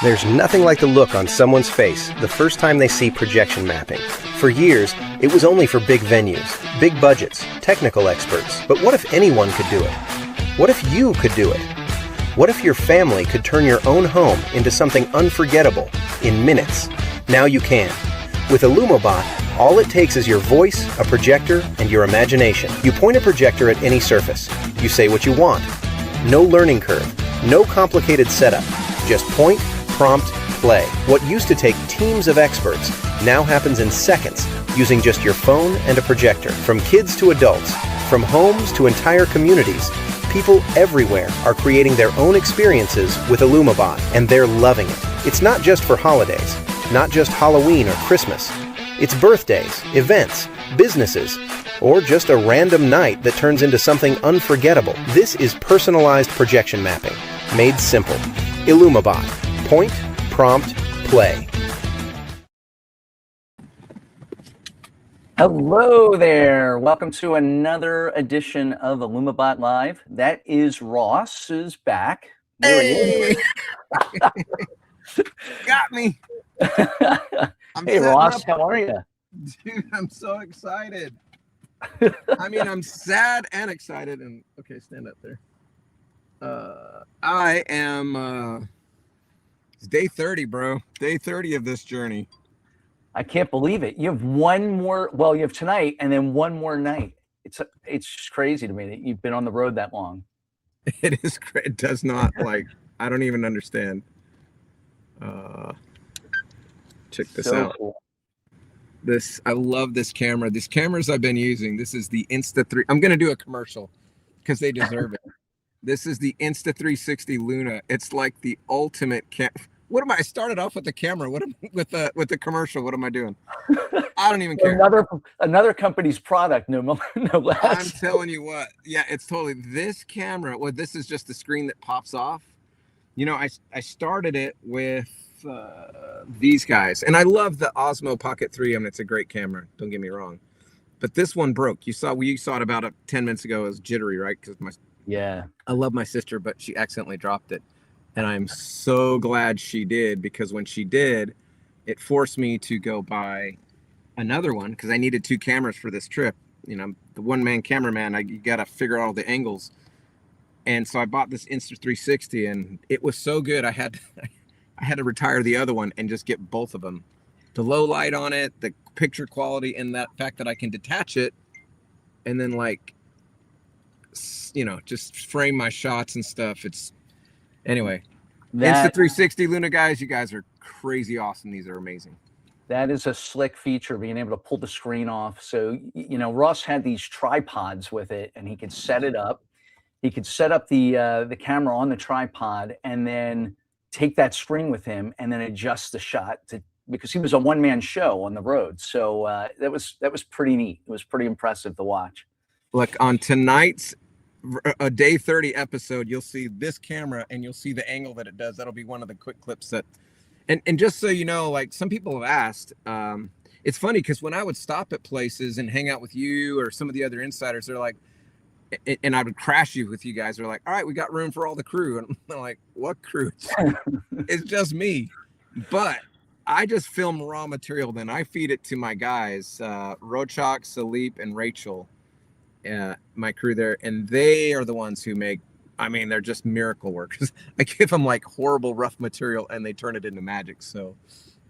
There's nothing like the look on someone's face the first time they see projection mapping. For years, it was only for big venues, big budgets, technical experts. But what if anyone could do it? What if you could do it? What if your family could turn your own home into something unforgettable in minutes? Now you can. With illumiBot, all it takes is your voice, a projector, and your imagination. You point a projector at any surface. You say what you want. No learning curve, no complicated setup. Just point, prompt, play. What used to take teams of experts now happens in seconds using just your phone and a projector. From kids to adults, from homes to entire communities, people everywhere are creating their own experiences with illumiBot, and they're loving it. It's not just for holidays, not just Halloween or Christmas. It's birthdays, events, businesses, or just a random night that turns into something unforgettable. This is personalized projection mapping, made simple. illumiBot. Point, prompt, play. Hello there. Welcome to another edition of illumiBot Live. That is Ross is back. There he is. Got me. Hey Ross, how are you? Dude, I'm so excited. I mean, I'm sad and excited. And okay, stand up there. I am it's day 30, bro. Day 30 of this journey. I can't believe it. You have one more, well, you have tonight and then one more night. It's just crazy to me that you've been on the road that long. It is great. It does not I don't even understand. Check this out. Cool. I love this camera. These cameras I've been using. This is the Insta3. I'm gonna do a commercial because they deserve it. This is the Insta360 Luna. It's like the ultimate What am I started off with the camera? What am with the commercial? What am I doing? I don't even care. Another company's product, no less. I'm telling you what. Yeah, it's totally this camera. Well, this is just the screen that pops off. You know, I started it with these guys, and I love the Osmo Pocket 3. I mean, it's a great camera. Don't get me wrong, but this one broke. You saw it about 10 minutes ago. It was jittery, right? Because I love my sister, but she accidentally dropped it. And I'm so glad she did, because when she did, it forced me to go buy another one because I needed 2 cameras for this trip. You know, the one-man cameraman, you got to figure out all the angles. And so I bought this Insta360, and it was so good. I had to retire the other one and just get both of them. The low light on it, the picture quality, and that fact that I can detach it and then just frame my shots and stuff. Anyway, Insta360 Luna guys, you guys are crazy awesome. These are amazing. That is a slick feature, being able to pull the screen off. So, you know, Ross had these tripods with it, and he could set it up. He could set up the camera on the tripod and then take that screen with him and then adjust the shot because he was a one-man show on the road. So that was pretty neat. It was pretty impressive to watch. Look, on tonight's a day 30 episode, you'll see this camera and you'll see the angle that it does. That'll be one of the quick clips that, and just so you know, like some people have asked, it's funny because when I would stop at places and hang out with you or some of the other insiders, they're like, and I would crash you with you guys. They're like, all right, we got room for all the crew. And I'm like, what crew? It's just me. But I just film raw material. Then I feed it to my guys, Rochak, Salip, and Rachel, my crew there. And they are the ones who they're just miracle workers. I give them like horrible, rough material and they turn it into magic. So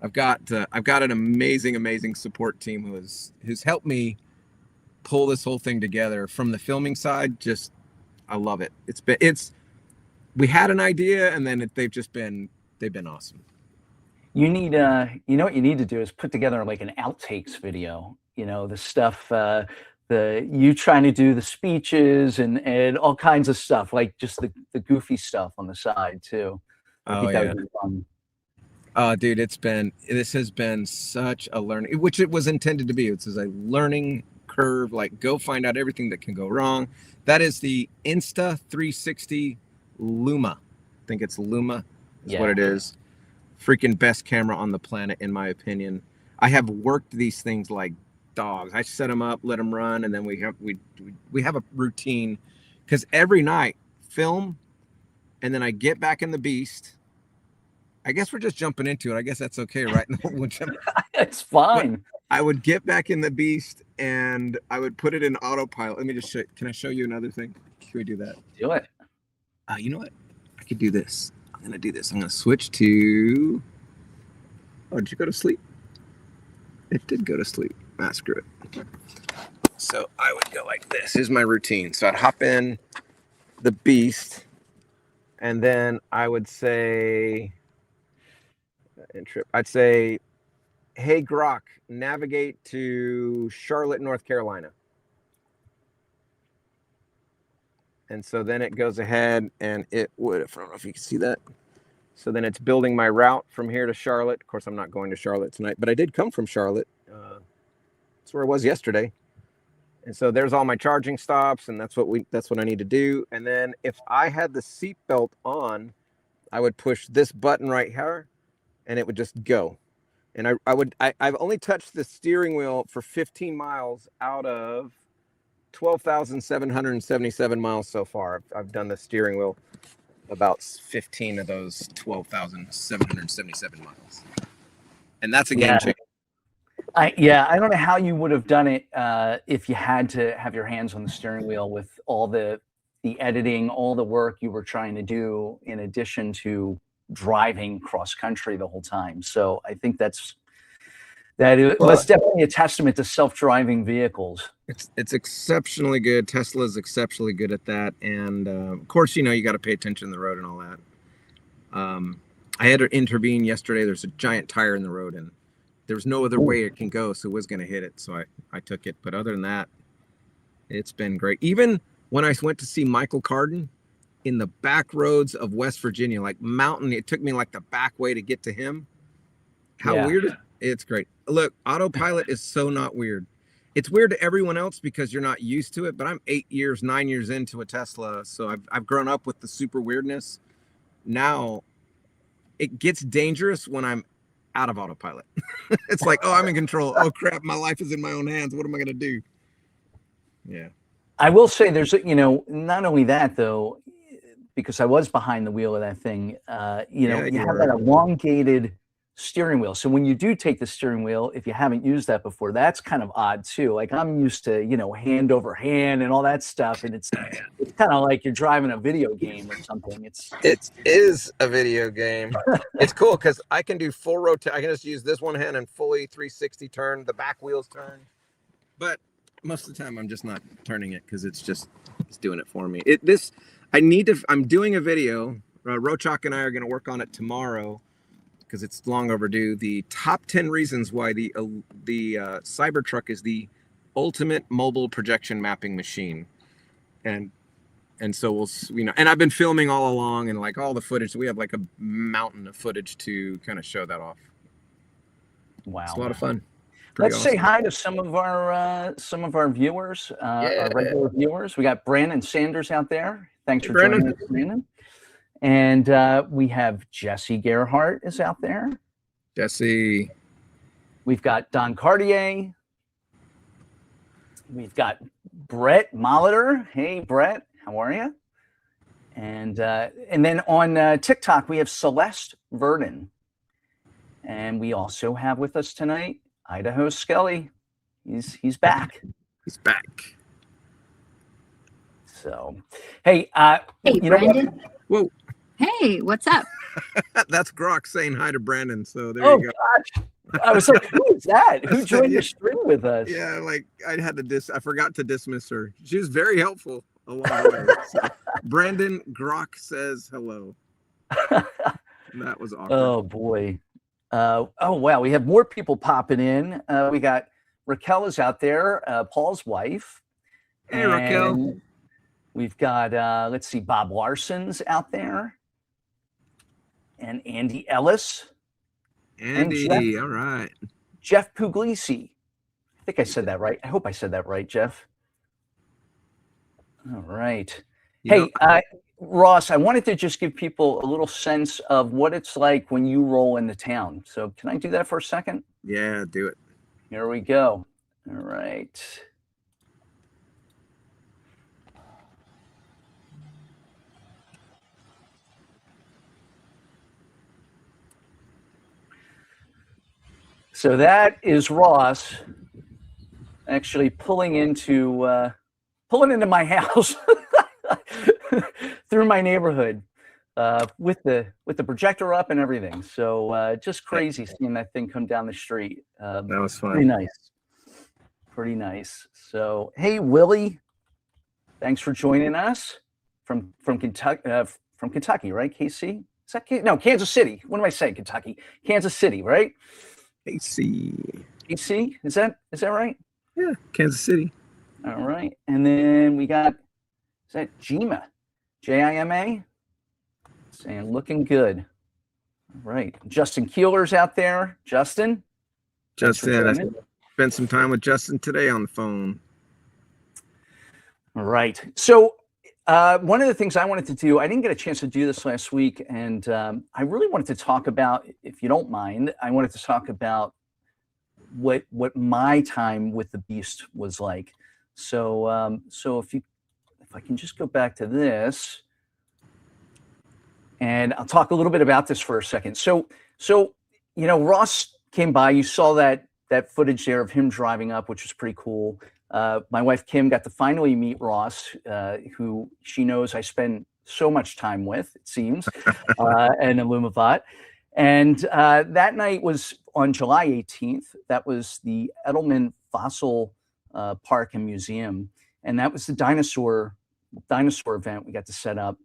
I've got an amazing support team who's helped me pull this whole thing together from the filming side. I love it. We had an idea and then they've been awesome. You need you know what you need to do is put together like an outtakes video, you know, the stuff, you trying to do the speeches and all kinds of stuff, like just the goofy stuff on the side too. Oh yeah. That would be fun. Dude, this has been such a learning, which it was intended to be. It's a learning curve, like go find out everything that can go wrong. That is the Insta360 Luma. I think it's Luma is what it is. Freaking best camera on the planet, in my opinion. I have worked these things like dogs. I set them up, let them run, and then we have a routine because every night film, and then I get back in the Beast, I guess we're just jumping into it. I guess that's okay, right? We'll jump. It's fine. I would get back in the Beast and I would put it in autopilot. Let me just show. Can I show you another thing? Can we do that? Do it. You know what? I could do this. I'm gonna do this. I'm gonna switch to. Oh, did you go to sleep? It did go to sleep. Ah, screw it. So I would go like this. Here's my routine. So I'd hop in the Beast, and then I would say, I'd say, hey Grok, navigate to Charlotte, North Carolina. And so then it goes ahead and it would, I don't know if you can see that. So then it's building my route from here to Charlotte. Of course, I'm not going to Charlotte tonight, but I did come from Charlotte. That's where I was yesterday. And so there's all my charging stops, and that's what I need to do. And then if I had the seatbelt on, I would push this button right here, and it would just go. And I've only touched the steering wheel for 15 miles out of 12,777 miles so far. I've done the steering wheel about 15 of those 12,777 miles. And that's a game changer. I don't know how you would have done it if you had to have your hands on the steering wheel with all the editing, all the work you were trying to do in addition to driving cross country the whole time. So I think that's definitely a testament to self-driving vehicles. It's exceptionally good. Tesla is exceptionally good at that. And of course, you got to pay attention to the road and all that. I had to intervene yesterday. There's a giant tire in the road and there was no other way it can go. So it was going to hit it. So I took it. But other than that, it's been great. Even when I went to see Michael Carden in the back roads of West Virginia, like mountain, it took me like the back way to get to him. How weird. It's great. Look, autopilot is so not weird. It's weird to everyone else because you're not used to it, but I'm 9 years into a Tesla. So I've grown up with the super weirdness. Now it gets dangerous when I'm out of autopilot. It's like, oh, I'm in control. Oh crap. My life is in my own hands. What am I going to do? Yeah. I will say there's, not only that though, because I was behind the wheel of that thing, you have that elongated steering wheel. So when you do take the steering wheel, if you haven't used that before, that's kind of odd too. Like I'm used to, hand over hand and all that stuff. And it's kind of like you're driving a video game or something. It is a video game. It's cool because I can do full rotate. I can just use this one hand and fully 360 turn. The back wheels turn. But most of the time I'm just not turning it because it's doing it for me. I'm doing a video. Rochak and I are going to work on it tomorrow because it's long overdue. The top 10 reasons why the Cybertruck is the ultimate mobile projection mapping machine. And so we'll, and I've been filming all along and like all the footage. We have like a mountain of footage to kind of show that off. Wow. It's a lot of fun. Let's say hi to some of our viewers, our regular viewers. We got Brandon Sanders out there. Thanks for joining us, Brandon. And we have Jesse Gerhardt is out there. Jesse. We've got Don Cartier. We've got Brett Molitor. Hey, Brett, how are you? And then on TikTok, we have Celeste Verdon. And we also have with us tonight Idaho Skelly. He's back. He's back. So, hey, hey, Brandon. Whoa. Hey, what's up? That's Grok saying hi to Brandon. So there you go. Gosh. I was like, who is that? Who joined the stream with us? Yeah, like I forgot to dismiss her. She was very helpful along the way. So, Brandon Grok says hello. That was awkward. Oh boy. Oh wow, we have more people popping in. We got Raquel is out there, Paul's wife. Hey, Raquel. We've got let's see, Bob Larson's out there. And Andy Ellis. Andy, all right. Jeff Puglisi. I think I said that right. I hope I said that right, Jeff. All right. Ross, I wanted to just give people a little sense of what it's like when you roll into town. So can I do that for a second? Yeah, do it. Here we go. All right. So that is Ross actually pulling into my house through my neighborhood with the projector up and everything. So just crazy seeing that thing come down the street. That was fun. Pretty nice. Pretty nice. So hey, Willie, thanks for joining us from Kentucky, right? KC? Is that no, Kansas City? What am I saying? Kentucky, Kansas City, right? KC. KC? Is that right? Yeah, Kansas City. All right, and then we got, is that Jima? Jima? Saying looking good. All right, Justin Keeler's out there. Justin, I spent some time with Justin today on the phone. All right. So one of the things I wanted to do, I didn't get a chance to do this last week, and I really wanted to talk about, if you don't mind, I wanted to talk about what my time with the Beast was like. So if I can just go back to this, and I'll talk a little bit about this for a second. So Ross came by. You saw that footage there of him driving up, which was pretty cool. My wife Kim got to finally meet Ross, who she knows I spend so much time with, it seems, and illumiBeast. And that night was on July 18th. That was the Edelman Fossil Park and Museum, and that was the dinosaur event we got to set up.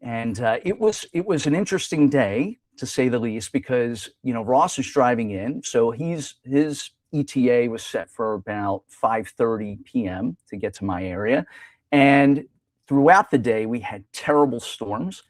And it was an interesting day, to say the least, because Ross is driving in, so his ETA was set for about 5:30 p.m. to get to my area, and throughout the day we had terrible storms,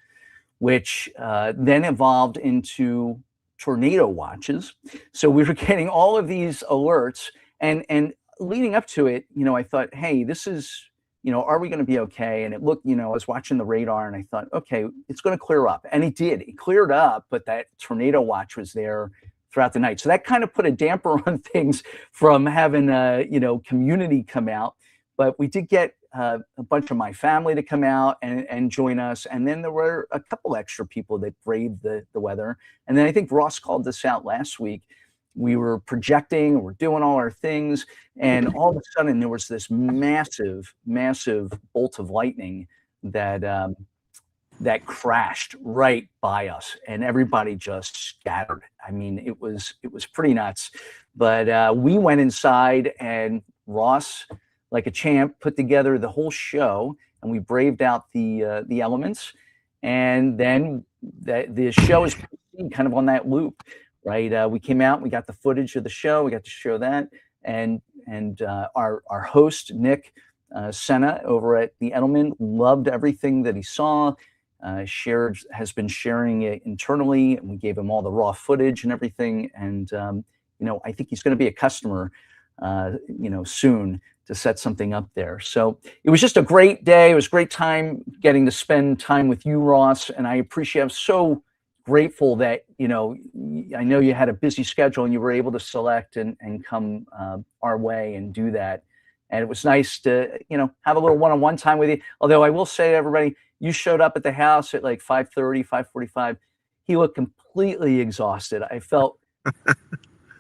which then evolved into tornado watches. So we were getting all of these alerts, and leading up to it, I thought, hey, this is, are we going to be okay? And it looked, I was watching the radar and I thought, okay, it's going to clear up. And it did. It cleared up, but that tornado watch was there throughout the night. So that kind of put a damper on things from having, community come out. But we did get a bunch of my family to come out and join us. And then there were a couple extra people that braved the weather. And then I think Ross called this out last week. We were projecting, we're doing all our things, and all of a sudden there was this massive bolt of lightning that crashed right by us, and everybody just scattered. I mean, it was pretty nuts. But we went inside, and Ross, like a champ, put together the whole show, and we braved out the elements. And then the show is kind of on that loop. Right, we came out, we got the footage of the show, we got to show that, and our host Nick Senna over at the Edelman loved everything that he saw. Has been sharing it internally, and we gave him all the raw footage and everything. And I think he's going to be a customer, soon, to set something up there. So it was just a great day. It was a great time getting to spend time with you, Ross, and I appreciate. I'm so grateful that I know you had a busy schedule and you were able to select and come our way and do that. And it was nice to have a little one-on-one time with you. Although I will say to everybody, you showed up at the house at like 5:30, 5:45. He looked completely exhausted. I felt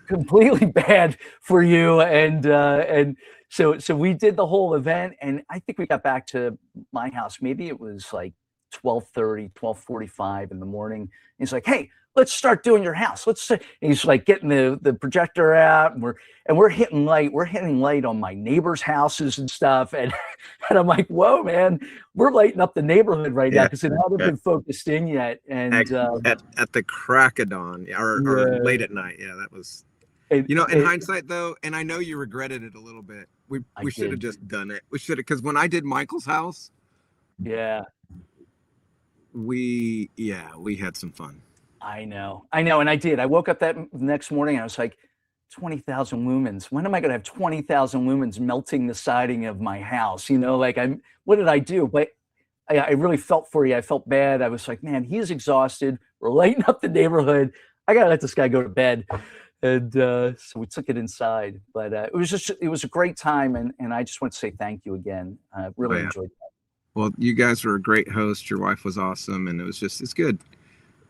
completely bad for you, and so we did the whole event, and I think we got back to my house. Maybe it was like 12:30, 12:45 in the morning. He's like, hey, let's start doing your house. And he's like getting the projector out, and we're hitting light. We're hitting light on my neighbors' houses and stuff. And I'm like, whoa, man, we're lighting up the neighborhood right now because it hadn't been focused in yet. And at the crack of dawn or late at night. Yeah, that was. In hindsight, though, and I know you regretted it a little bit. We should have just done it. We should have, because when I did Michael's house, we had some fun. I know, and I did. I woke up that next morning and I was like, 20,000 lumens. When am I going to have 20,000 lumens melting the siding of my house? What did I do? But I really felt for you. I felt bad. I was like, man, he's exhausted. We're lighting up the neighborhood. I got to let this guy go to bed. And so we took it inside. But it was a great time. And I just want to say thank you again. Really enjoyed that. Well, you guys were a great host. Your wife was awesome. And it's good.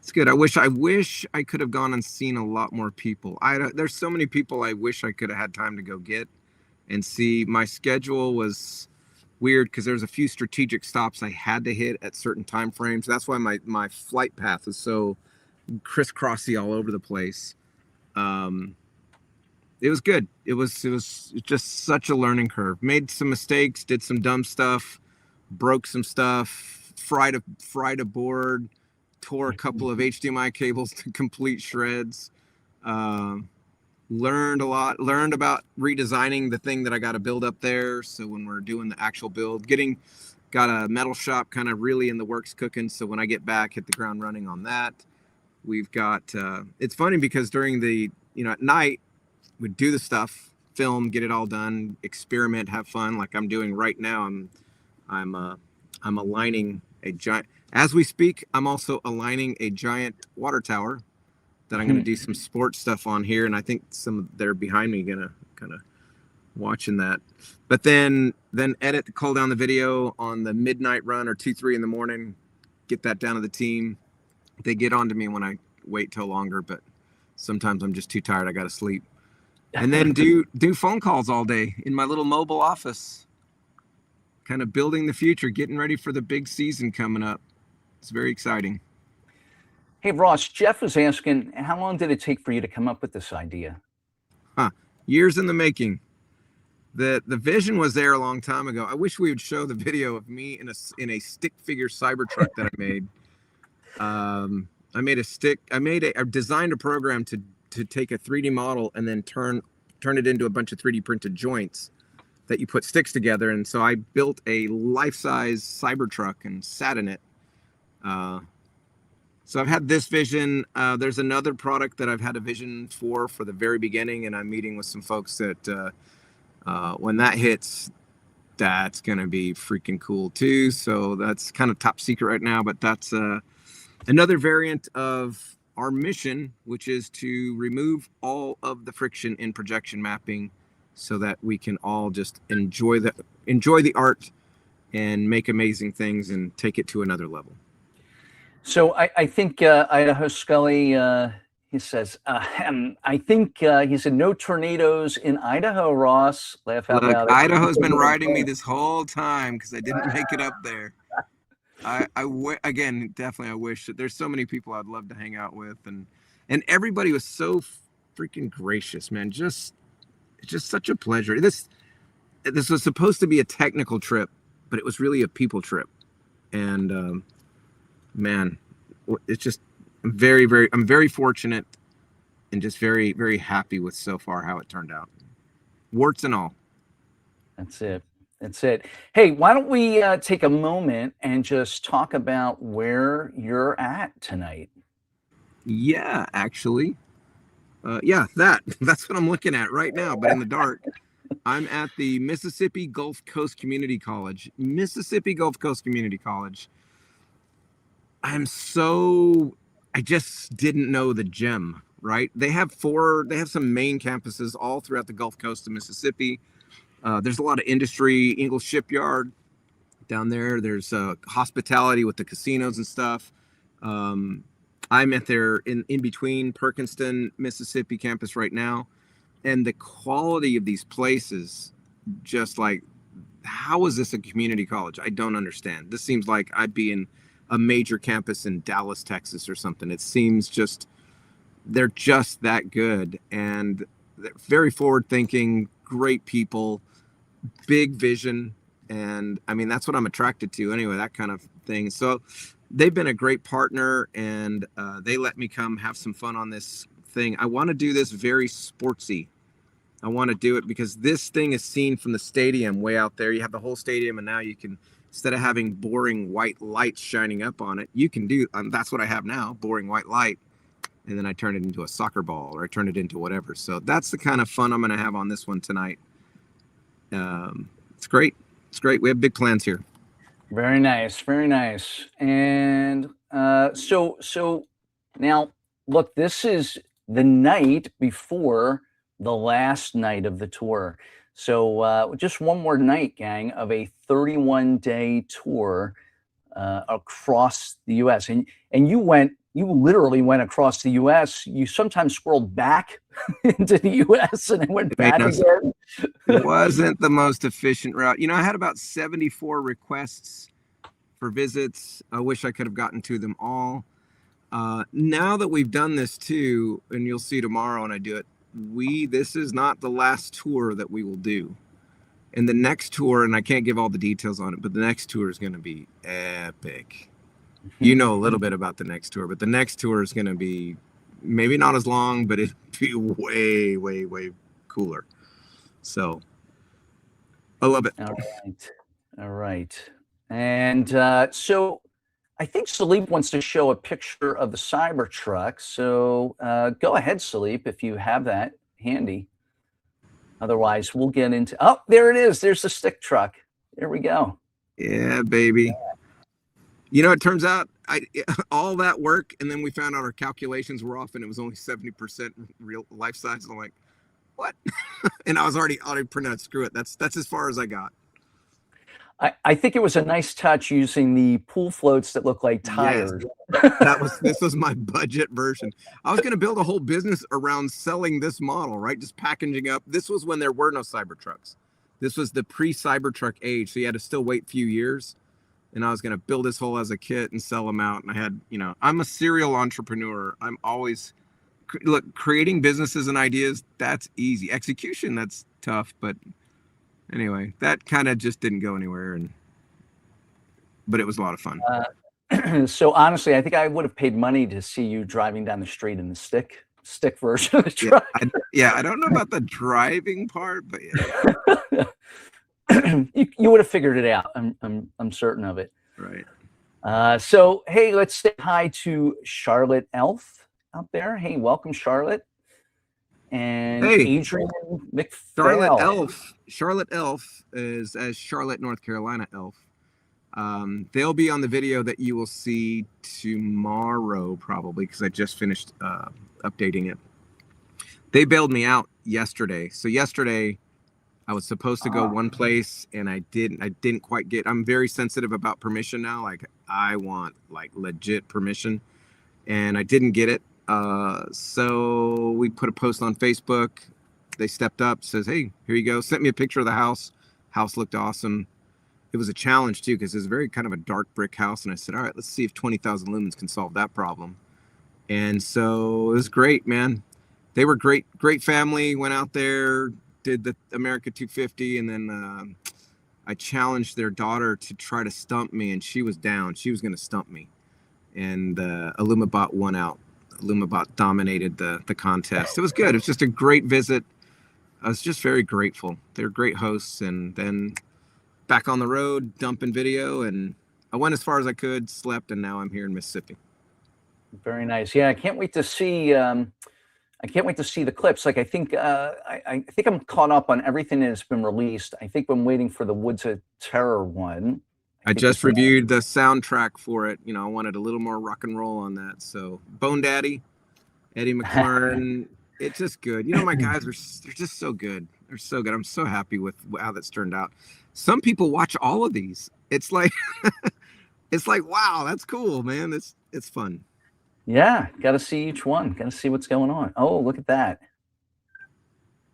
It's good. I wish I could have gone and seen a lot more people. There's so many people I wish I could have had time to go get and see. My schedule was weird because there's a few strategic stops I had to hit at certain time frames. That's why my flight path is so crisscrossy all over the place. It was good. It was just such a learning curve. Made some mistakes, did some dumb stuff, broke some stuff, fried a board, tore a couple of HDMI cables to complete shreds. Learned a lot. Learned about redesigning the thing that I got to build up there. So when we're doing the actual build, got a metal shop kind of really in the works cooking. So when I get back, hit the ground running on that. We've got. It's funny because during the at night we'd do the stuff, film, get it all done, experiment, have fun, like I'm doing right now. I'm aligning a giant. As we speak, I'm also aligning a giant water tower that I'm going to do some sports stuff on here. And I think they're behind me going to kind of watching that. But then edit, call down the video on the midnight run or 2-3 in the morning, get that down to the team. They get on to me when I wait till longer, but sometimes I'm just too tired. I got to sleep. And then do phone calls all day in my little mobile office, kind of building the future, getting ready for the big season coming up. It's very exciting. Hey, Ross, Jeff was asking, how long did it take for you to come up with this idea? Years in the making. The vision was there a long time ago. I wish we would show the video of me in a stick figure Cybertruck that I made. I designed a program to take a 3D model and then turn it into a bunch of 3D printed joints that you put sticks together. And so I built a life-size Cybertruck and sat in it. So I've had this vision. There's another product that I've had a vision for the very beginning, and I'm meeting with some folks that when that hits, that's going to be freaking cool too. So that's kind of top secret right now, but that's another variant of our mission, which is to remove all of the friction in projection mapping so that we can all just enjoy the art and make amazing things and take it to another level. So I think Idaho Scully, he says, I think he said no tornadoes in Idaho, Ross. Laugh out loud. Idaho's been riding me this whole time because I didn't make it up there. Again, definitely I wish that there's so many people I'd love to hang out with, and everybody was so freaking gracious, man. It's just such a pleasure. This was supposed to be a technical trip, but it was really a people trip. And man, it's just I'm very fortunate and just very, very happy with so far how it turned out. Warts and all. That's it. Hey, why don't we take a moment and just talk about where you're at tonight? Yeah, actually. That's what I'm looking at right now, but in the dark. I'm at the Mississippi Gulf Coast Community College. Mississippi Gulf Coast Community College. I just didn't know the gem, right? They have some main campuses all throughout the Gulf Coast of Mississippi. There's a lot of industry, Ingalls Shipyard down there. There's hospitality with the casinos and stuff. I'm at their in between Perkinston, Mississippi campus right now. And the quality of these places, just like, how is this a community college? I don't understand. This seems like I'd be in a major campus in Dallas, Texas or something. It seems they're just that good. And they're very forward thinking, great people, big vision. And I mean, that's what I'm attracted to anyway, that kind of thing. So they've been a great partner, and they let me come have some fun on this thing. I want to do this very sportsy. I want to do it because this thing is seen from the stadium way out there. You have the whole stadium, and now you can, instead of having boring white lights shining up on it, you can do, that's what I have now, boring white light. And then I turn it into a soccer ball, or I turn it into whatever. So that's the kind of fun I'm going to have on this one tonight. It's great. It's great. We have big plans here. Very nice. Very nice. And so now, look, this is the night before the last night of the tour. So just one more night, gang, of a 31-day tour across the U.S. And you went you literally went across the U.S. You sometimes scrolled back into the U.S. and then went back again. It wasn't the most efficient route. You know, I had about 74 requests for visits. I wish I could have gotten to them all. Now that we've done this too, and you'll see tomorrow when I do it, this is not the last tour that we will do. And the next tour, and I can't give all the details on it, but the next tour is going to be epic. You know a little bit about the next tour, but the next tour is going to be maybe not as long, but it'll be way, way, way cooler. So I love it. All right. And so I think Salip wants to show a picture of the Cybertruck. So go ahead, Salip, if you have that handy. Otherwise, we'll get into... Oh, there it is. There's the stick truck. There we go. Yeah, baby. You know, it turns out all that work, and then we found out our calculations were off, and it was only 70% real life size. I'm like, what? And I was already printed out. Screw it. That's as far as I got. I think it was a nice touch using the pool floats that look like tires. Yes. This was my budget version. I was going to build a whole business around selling this model, right? Just packaging up. This was when there were no Cybertrucks. This was the pre-Cybertruck age, so you had to still wait a few years. And I was going to build this whole as a kit and sell them out. And I had, you know, I'm a serial entrepreneur. I'm always, look, creating businesses and ideas, that's easy. Execution, that's tough. But anyway, that kind of just didn't go anywhere. But it was a lot of fun. So honestly, I think I would have paid money to see you driving down the street in the stick version of the truck. Yeah, I don't know about the driving part, but yeah. You would have figured it out. I'm certain of it. Right. So hey, let's say hi to Charlotte Elf out there. Hey, welcome, Charlotte. And hey, Adrian McPhail. Charlotte Elf is as Charlotte, North Carolina Elf. They'll be on the video that you will see tomorrow, probably, because I just finished updating it. They bailed me out yesterday. So yesterday I was supposed to go one place and I didn't quite get. I'm very sensitive about permission now. Like, I want like legit permission, and I didn't get it. So we put a post on Facebook. They stepped up, says, hey, here you go. Sent me a picture of the house. House looked awesome. It was a challenge too, because it's very kind of a dark brick house. And I said, all right, let's see if 20,000 lumens can solve that problem. And so it was great, man. They were great family. Went out there, did the America 250. And then I challenged their daughter to try to stump me, and she was down. She was going to stump me. And illumiBot won out. illumiBot dominated the contest. It was good. It was just a great visit. I was just very grateful. They're great hosts. And then back on the road, dumping video, and I went as far as I could, slept, and now I'm here in Mississippi. Very nice. Yeah, I can't wait to see. I can't wait to see the clips. Like, I think I'm caught up on everything that has been released. I think I'm waiting for the Woods of Terror one. I just reviewed the soundtrack for it. You know, I wanted a little more rock and roll on that. So Bone Daddy, Eddie McLaren, it's just good. You know, my guys they're just so good. They're so good. I'm so happy with how that's turned out. Some people watch all of these. It's like, it's like, wow, that's cool, man. It's fun. Yeah, got to see each one. Got to see what's going on. Oh, look at that.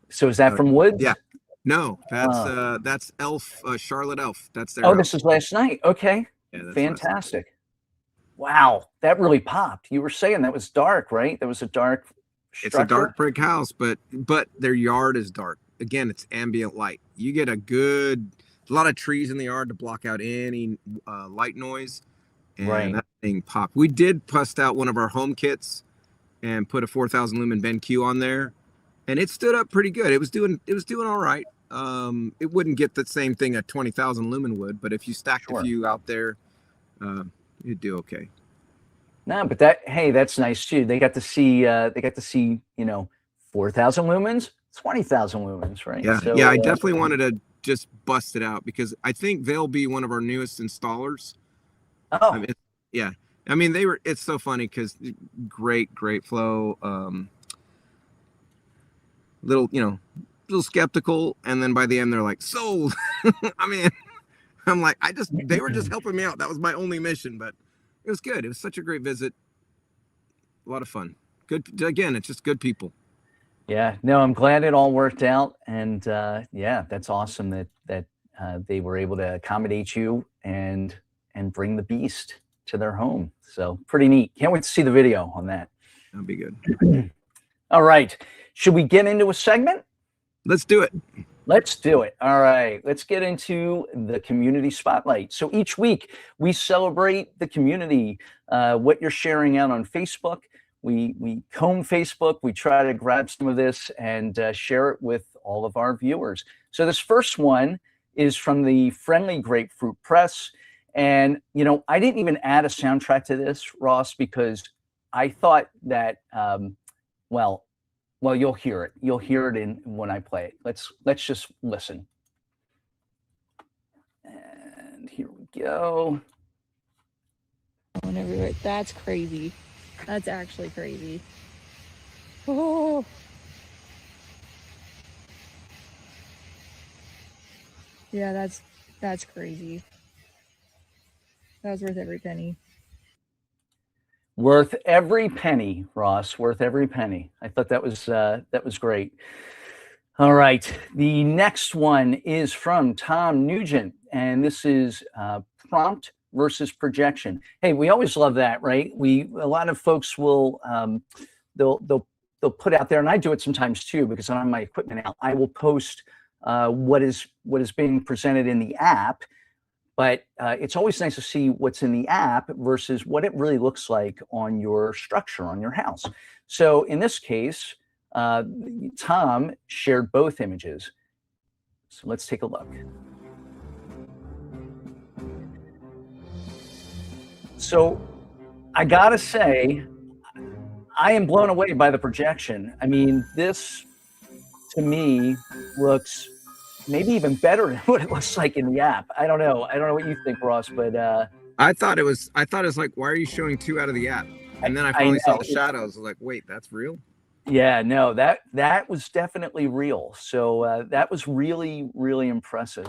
So is that from Woods? Yeah. No, that's Elf, Charlotte Elf. That's their. Oh, this is last night. Okay. Yeah, fantastic. Wow, that really popped. You were saying that was dark, right? That was a dark structure. It's a dark brick house, but their yard is dark. Again, it's ambient light. You get a lot of trees in the yard to block out any light noise. And that thing popped. We did bust out one of our home kits and put a 4,000 lumen BenQ on there, and it stood up pretty good. It was doing all right. It wouldn't get the same thing a 20,000 lumen would, but if you stacked a few out there, you'd do okay. No, but that's nice too. They got to see 4,000 lumens, 20,000 lumens, right? Yeah, so, I definitely wanted to just bust it out because I think they'll be one of our newest installers. Oh, yeah. I mean, it's so funny because great flow. Little skeptical, and then by the end they're like sold. I mean, I'm like, they were just helping me out. That was my only mission, but it was good. It was such a great visit. A lot of fun. Good. Again, it's just good people. Yeah, no, I'm glad it all worked out. And yeah, that's awesome that they were able to accommodate you and bring the beast to their home. So pretty neat. Can't wait to see the video on that. That'll be good. All right. Should we get into a segment? Let's do it. Let's do it. All right. Let's get into the community spotlight. So each week we celebrate the community, what you're sharing out on Facebook. We comb Facebook. We try to grab some of this and share it with all of our viewers. So this first one is from the Friendly Grapefruit Press. And, you know, I didn't even add a soundtrack to this, Ross, because I thought that, well, you'll hear it. You'll hear it when I play it. Let's just listen. And here we go. Everywhere. That's crazy. That's actually crazy. Oh. Yeah, that's crazy. That was worth every penny. Worth every penny, Ross. Worth every penny. I thought that was great. All right. The next one is from Tom Nugent, and this is prompt versus projection. Hey, we always love that, right? A lot of folks will they'll put out there, and I do it sometimes too because I don't have my equipment out. I will post what is being presented in the app. But it's always nice to see what's in the app versus what it really looks like on your structure, on your house. So in this case, Tom shared both images. So let's take a look. So I gotta say, I am blown away by the projection. I mean, this to me looks maybe even better than what it looks like in the app. I don't know what you think, Ross, but I thought it was like, why are you showing two out of the app? And then I finally saw the shadows. I was like, wait, that's real? Yeah, no, that was definitely real. So that was really, really impressive.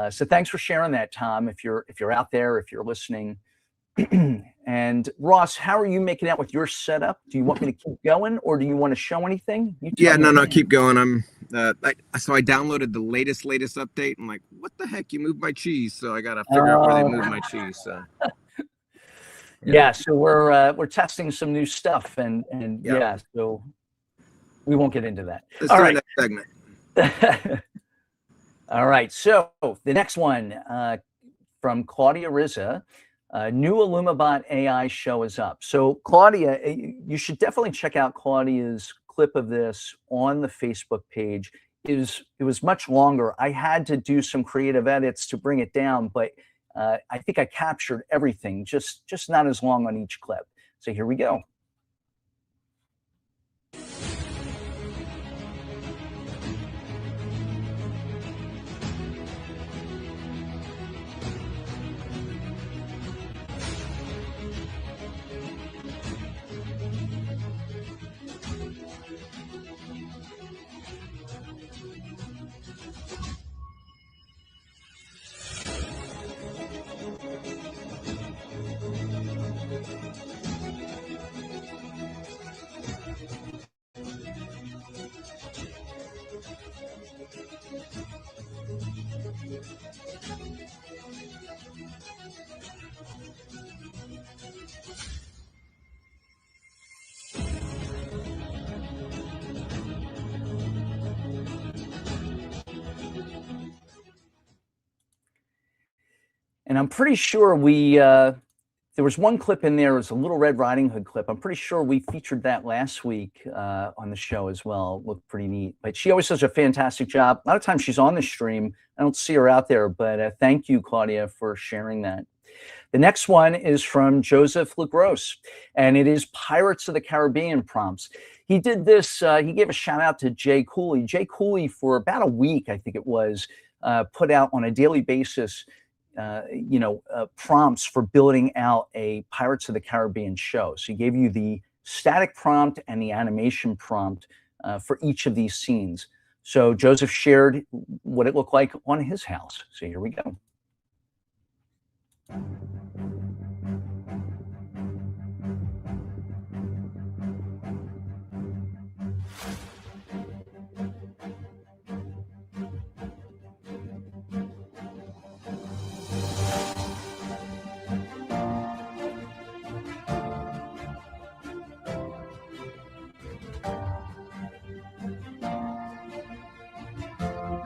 So thanks for sharing that, Tom. If you're out there, if you're listening. And Ross, how are you making out with your setup? Do you want me to keep going, or do you want to show anything? No, keep going. So I downloaded the latest update. I'm like, what the heck? You moved my cheese, so I gotta figure out where they moved my cheese. So yeah, so we're testing some new stuff, and yeah, so we won't get into that. Let's do the next segment. All right, so the next one from Claudia Rizza. New illumiBot AI show is up. So Claudia, you should definitely check out Claudia's clip of this on the Facebook page. It was much longer. I had to do some creative edits to bring it down, but I think I captured everything, just not as long on each clip. So here we go. And I'm pretty sure there was one clip in there, it was a Little Red Riding Hood clip. I'm pretty sure we featured that last week on the show as well. It looked pretty neat. But she always does a fantastic job. A lot of times she's on the stream. I don't see her out there, but thank you, Claudia, for sharing that. The next one is from Joseph LaGrosse, and it is Pirates of the Caribbean prompts. He did this, he gave a shout out to Jay Cooley. Jay Cooley, for about a week, I think it was, put out on a daily basis prompts for building out a Pirates of the Caribbean show. So he gave you the static prompt and the animation prompt for each of these scenes. So Joseph shared what it looked like on his house. So here we go.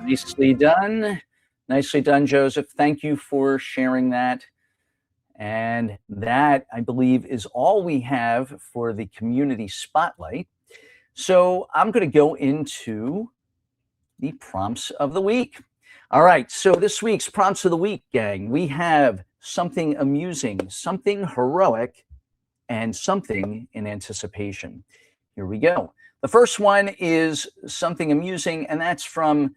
Nicely done. Nicely done, Joseph. Thank you for sharing that. And that, I believe, is all we have for the community spotlight. So I'm going to go into the prompts of the week. All right, so this week's prompts of the week, gang, we have something amusing, something heroic, and something in anticipation. Here we go. The first one is something amusing, and that's from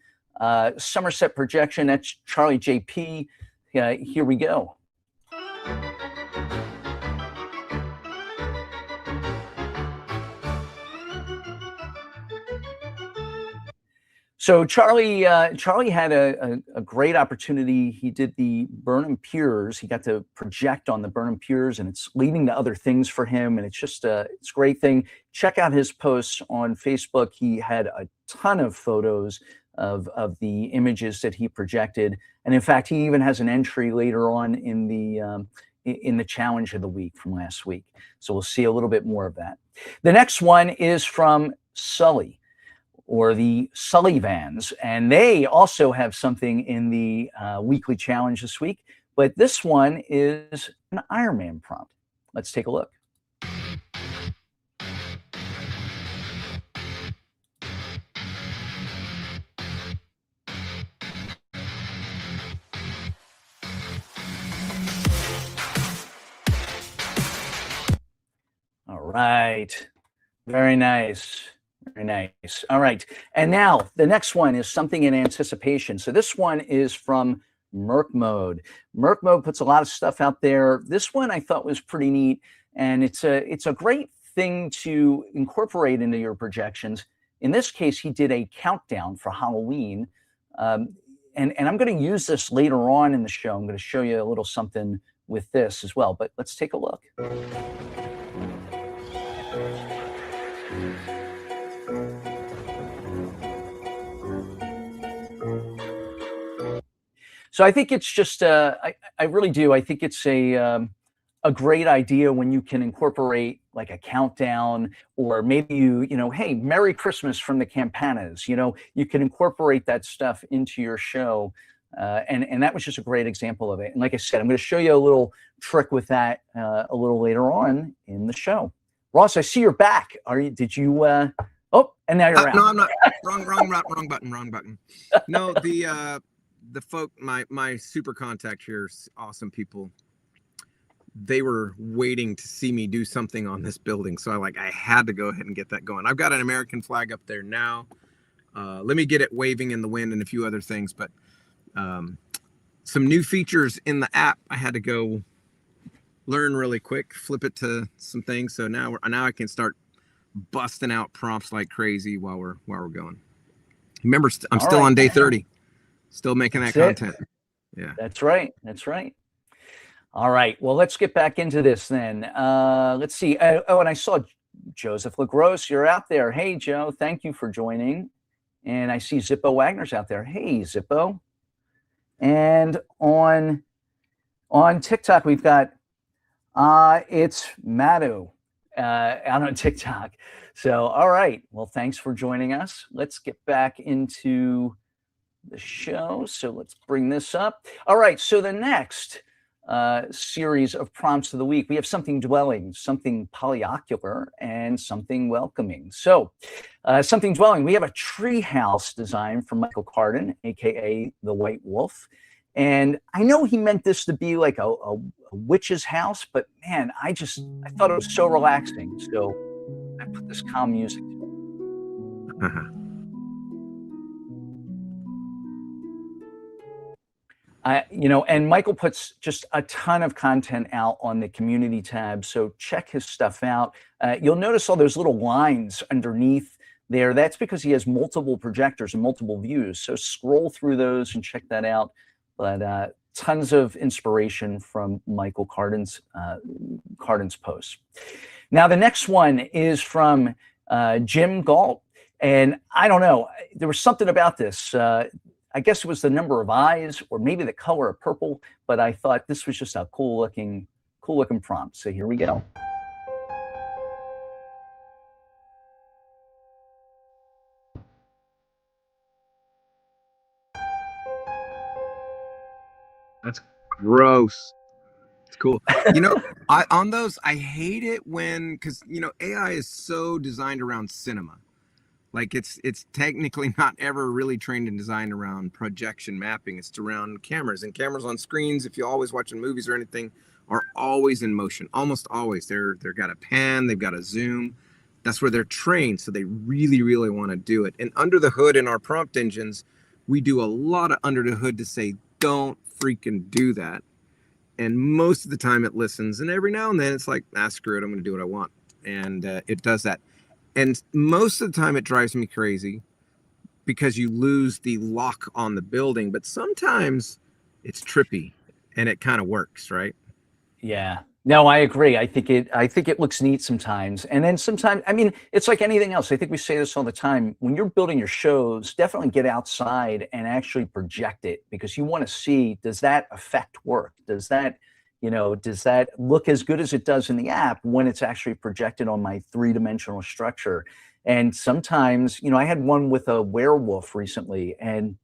Somerset Projection. That's Charlie JP. Here we go. So Charlie had a great opportunity. He did the Burnham Piers. He got to project on the Burnham Piers, and it's leading to other things for him. And it's just it's a great thing. Check out his posts on Facebook. He had a ton of photos of the images that he projected, and in fact, he even has an entry later on in the challenge of the week from last week. So we'll see a little bit more of that. The next one is from Sully, or the Sullivans, and they also have something in the weekly challenge this week, but this one is an Iron Man prompt. Let's take a look. All right, very nice. Very nice. All right. And now the next one is something in anticipation. So this one is from Merc Mode. Merc Mode puts a lot of stuff out there. This one I thought was pretty neat. And it's a great thing to incorporate into your projections. In this case, he did a countdown for Halloween. And I'm going to use this later on in the show. I'm going to show you a little something with this as well. But let's take a look. So I think it's just, I really do. I think it's a great idea when you can incorporate like a countdown, or maybe hey, Merry Christmas from the Campanas. You can incorporate that stuff into your show, and that was just a great example of it. And like I said, I'm going to show you a little trick with that a little later on in the show. Ross, I see you're back. Did you? Oh, and now you're out. No, I'm not. Wrong button. No, the folk, my super contact here, awesome people, they were waiting to see me do something on this building, so I had to go ahead and get that going. I've got an American flag up there now. Let me get it waving in the wind and a few other things, but some new features in the app I had to go learn really quick, flip it to some things, so now I can start busting out prompts like crazy while we're going. Remember, I'm still on day 30. Still making that content. Yeah. That's right. All right. Well, let's get back into this then. Let's see. And I saw Joseph LaGrosse. You're out there. Hey, Joe. Thank you for joining. And I see Zippo Wagner's out there. Hey, Zippo. And on TikTok, we've got it's Madu out on TikTok. So, all right. Well, thanks for joining us. Let's get back into the show. So let's bring this up. All right. So the next series of prompts of the week, we have something dwelling, something polyocular, and something welcoming. So something dwelling, we have a tree house design from Michael Carden, aka the White Wolf. And I know he meant this to be like a witch's house, but man, I thought it was so relaxing. So I put this calm music to it. And Michael puts just a ton of content out on the community tab, so check his stuff out. You'll notice all those little lines underneath there. That's because he has multiple projectors and multiple views, so scroll through those and check that out. But tons of inspiration from Michael Carden's posts. Now, the next one is from Jim Galt, and I don't know, there was something about this. I guess it was the number of eyes, or maybe the color of purple, but I thought this was just a cool looking prompt. So here we go. That's gross. It's cool. You know, on those, I hate it when, because you know, AI is so designed around cinema. Like it's technically not ever really trained and designed around projection mapping. It's around cameras, and cameras on screens, if you're always watching movies or anything, are always in motion. Almost always. They're got a pan, they've got a zoom. That's where they're trained. So they really, really want to do it. And under the hood in our prompt engines, we do a lot of under the hood to say, don't freaking do that. And most of the time it listens. And every now and then it's like, screw it, I'm going to do what I want. And it does that. And most of the time it drives me crazy because you lose the lock on the building. But sometimes it's trippy and it kind of works, right? Yeah. No, I agree. I think it looks neat sometimes. And then sometimes, I mean, it's like anything else. I think we say this all the time. When you're building your shows, definitely get outside and actually project it, because you want to see, does that effect work? Does that look as good as it does in the app when it's actually projected on my three-dimensional structure? And sometimes, I had one with a werewolf recently, and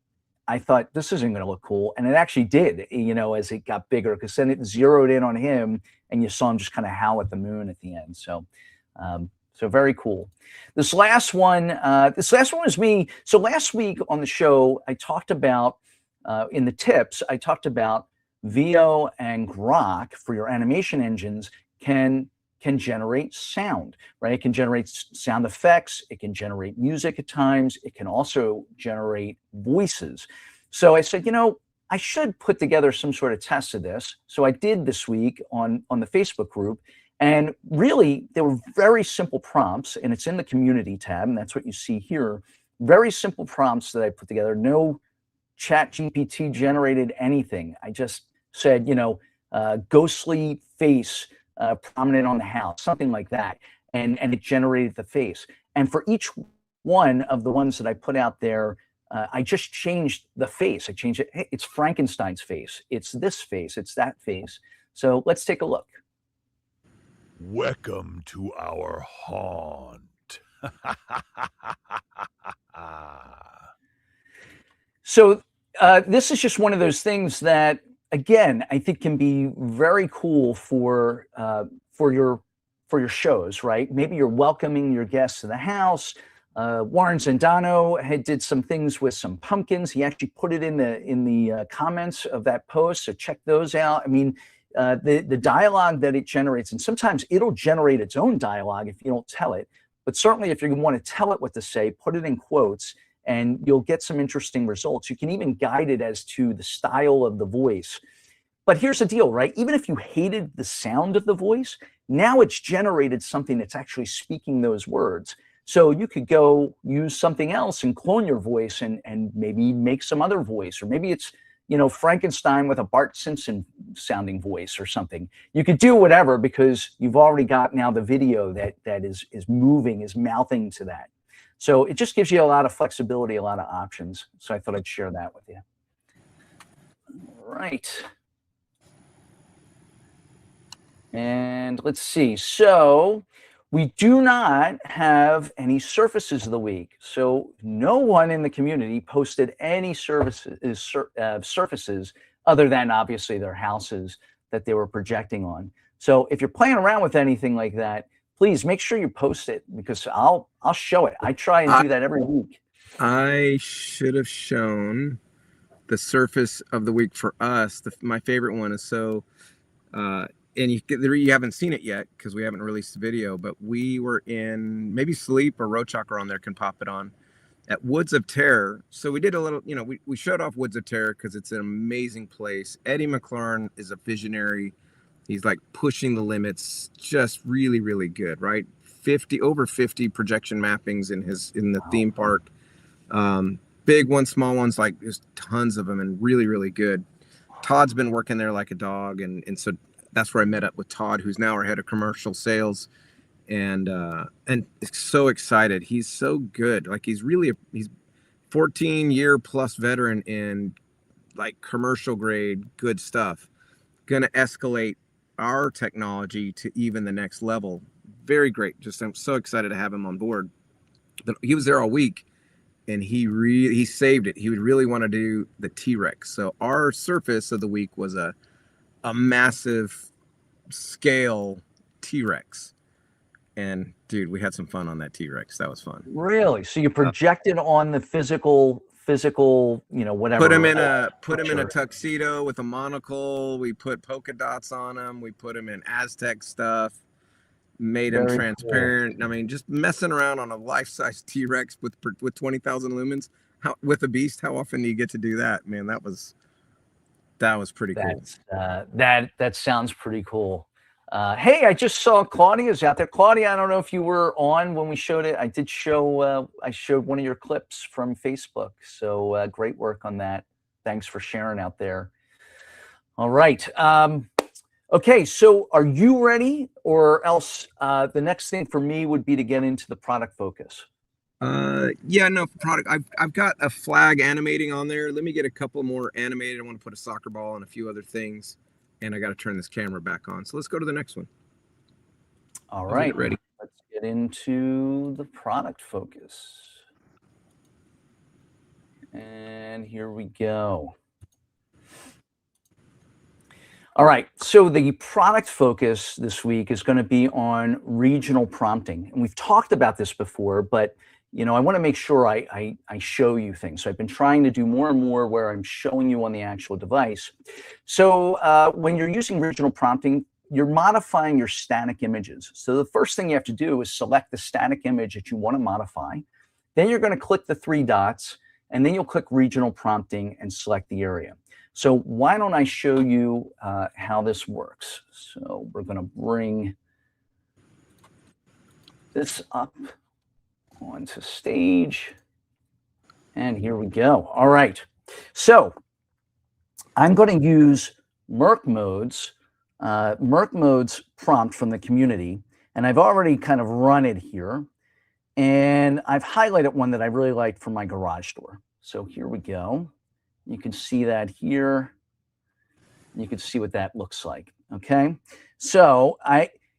I thought, this isn't going to look cool. And it actually did, as it got bigger, because then it zeroed in on him and you saw him just kind of howl at the moon at the end. So, so very cool. This last one is me. So last week on the show, I talked about, in the tips, I talked about VO and Grok for your animation engines can generate sound, right? It can generate sound effects. It can generate music at times. It can also generate voices. So I said, I should put together some sort of test of this. So I did this week on the Facebook group. And really, they were very simple prompts, and it's in the community tab, and that's what you see here. Very simple prompts that I put together. No Chat GPT generated anything. I just said, ghostly face prominent on the house, something like that. And it generated the face. And for each one of the ones that I put out there, I just changed the face. I changed it. Hey, it's Frankenstein's face. It's this face. It's that face. So let's take a look. Welcome to our haunt. So this is just one of those things that, again, I think can be very cool for your shows, right? Maybe you're welcoming your guests to the house. Warren Zendano did some things with some pumpkins. He actually put it in the comments of that post, so check those out. I mean, the dialogue that it generates, and sometimes it'll generate its own dialogue if you don't tell it. But certainly, if you want to tell it what to say, put it in quotes, and you'll get some interesting results. You can even guide it as to the style of the voice. But here's the deal, right? Even if you hated the sound of the voice, now it's generated something that's actually speaking those words. So you could go use something else and clone your voice and maybe make some other voice, or maybe it's, Frankenstein with a Bart Simpson sounding voice or something. You could do whatever, because you've already got now the video that is moving, is mouthing to that. So it just gives you a lot of flexibility, a lot of options. So I thought I'd share that with you. All right. And let's see. So we do not have any surfaces of the week. So no one in the community posted any surfaces other than obviously their houses that they were projecting on. So if you're playing around with anything like that, please make sure you post it, because I'll show it. I try and do that every week. I should have shown the surface of the week for us. My favorite one is and you haven't seen it yet because we haven't released the video, but we were in, maybe Sleep or Roadchocker on there can pop it on, at Woods of Terror. So we did a little, we showed off Woods of Terror because it's an amazing place. Eddie McLaurin is a visionary. He's like pushing the limits, just really, really good, right? Over 50 projection mappings in the theme park. Big ones, small ones, like there's tons of them, and really, really good. Todd's been working there like a dog, and so that's where I met up with Todd, who's now our head of commercial sales, and so excited. He's so good. Like he's 14-year plus veteran in like commercial grade good stuff. Gonna escalate our technology to even the next level. Very great. I'm so excited to have him on board. He was there all week, and he saved it. He would really want to do the T-Rex. So our surface of the week was a massive scale T-Rex. And dude, we had some fun on that T-Rex. That was fun. Really? So you projected on the physical, whatever. Put him in a tuxedo with a monocle. We put polka dots on him. We put him in Aztec stuff. Made him transparent. Cool. I mean, just messing around on a life-size T-Rex with 20,000 lumens. With a beast, how often do you get to do that, man? That was pretty cool. That sounds pretty cool. Hey, I just saw Claudia's out there. Claudia, I don't know if you were on when we showed it. I showed one of your clips from Facebook. So great work on that. Thanks for sharing out there. All right. Okay, so are you ready, or else the next thing for me would be to get into the product focus? Yeah, no, product. I've got a flag animating on there. Let me get a couple more animated. I want to put a soccer ball and a few other things, and I got to turn this camera back on. So let's go to the next one. All right, ready. Let's get into the product focus. And here we go. All right, so the product focus this week is going to be on regional prompting. And we've talked about this before, but I want to make sure I show you things. So I've been trying to do more and more where I'm showing you on the actual device. So when you're using regional prompting, you're modifying your static images. So the first thing you have to do is select the static image that you want to modify. Then you're going to click the three dots, and then you'll click regional prompting and select the area. So why don't I show you how this works? So we're going to bring this up onto stage. And here we go. All right. So I'm going to use Merc Mode's prompt from the community. And I've already kind of run it here. And I've highlighted one that I really like for my garage door. So here we go. You can see that here. You can see what that looks like. Okay. So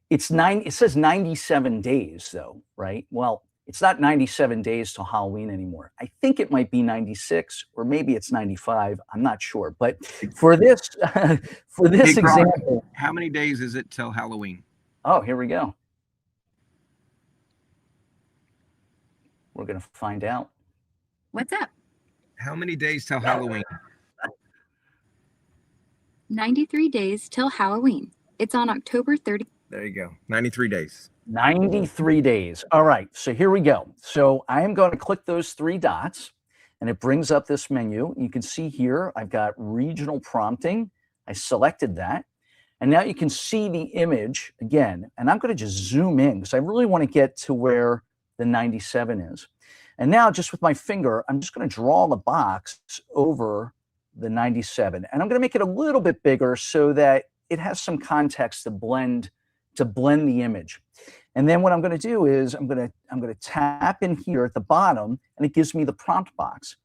it says 97 days though, right? Well, it's not 97 days till Halloween anymore. I think it might be 96 or maybe it's 95. I'm not sure. But for this example, how many days is it till Halloween? Oh, here we go. We're going to find out. What's up? How many days till Halloween? 93 days till Halloween. It's on October 30th. There you go. 93 days. 93 days. All right. So here we go. So I am going to click those three dots, and it brings up this menu. You can see here, I've got regional prompting. I selected that. And now you can see the image again. And I'm going to just zoom in because I really want to get to where the 97 is. And now just with my finger, I'm just going to draw the box over the 97. And I'm going to make it a little bit bigger so that it has some context to blend the image. And then what I'm going to do is I'm going to tap in here at the bottom, and it gives me the prompt box.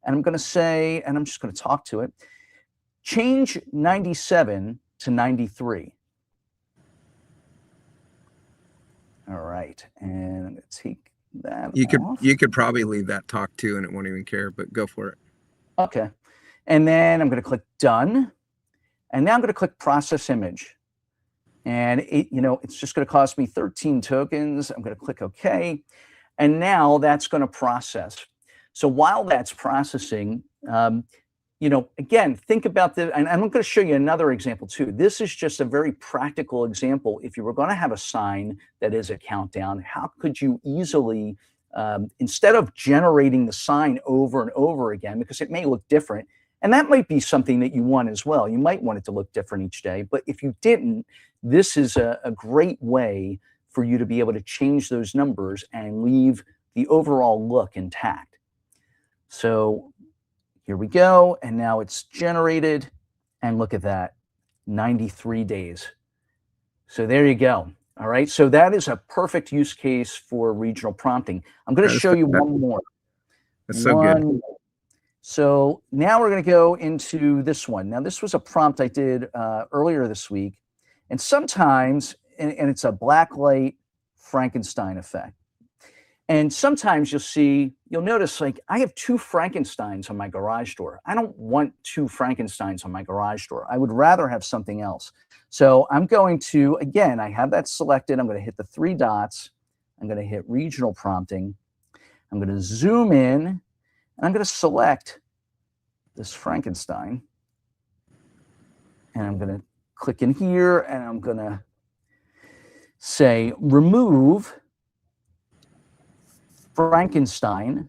And I'm going to say, and I'm just going to talk to it, change 97 to 93. All right. And I'm going to take that off. You could probably leave that talk too, and it won't even care, but go for it. Okay. And then I'm going to click done. And now I'm going to click process image. And it's just going to cost me 13 tokens. I'm going to click OK. And now that's going to process. So while that's processing, again, think about the, and I'm going to show you another example too. This is just a very practical example. If you were going to have a sign that is a countdown, how could you easily, instead of generating the sign over and over again, because it may look different, and that might be something that you want as well. You might want it to look different each day, but if you didn't, this is a great way for you to be able to change those numbers and leave the overall look intact. So here we go. And now it's generated. And look at that, 93 days. So there you go. All right. So that is a perfect use case for regional prompting. I'm going to show you one more. That's so good. So now we're going to go into this one. Now, this was a prompt I did earlier this week. And sometimes, and it's a black light Frankenstein effect. And sometimes you'll notice, like, I have 2 Frankensteins on my garage door. I don't want 2 Frankensteins on my garage door. I would rather have something else. So I'm going to, again, I have that selected. I'm going to hit the 3 dots. I'm going to hit regional prompting. I'm going to zoom in, and I'm going to select this Frankenstein. And I'm going to click in here, and I'm going to say remove Frankenstein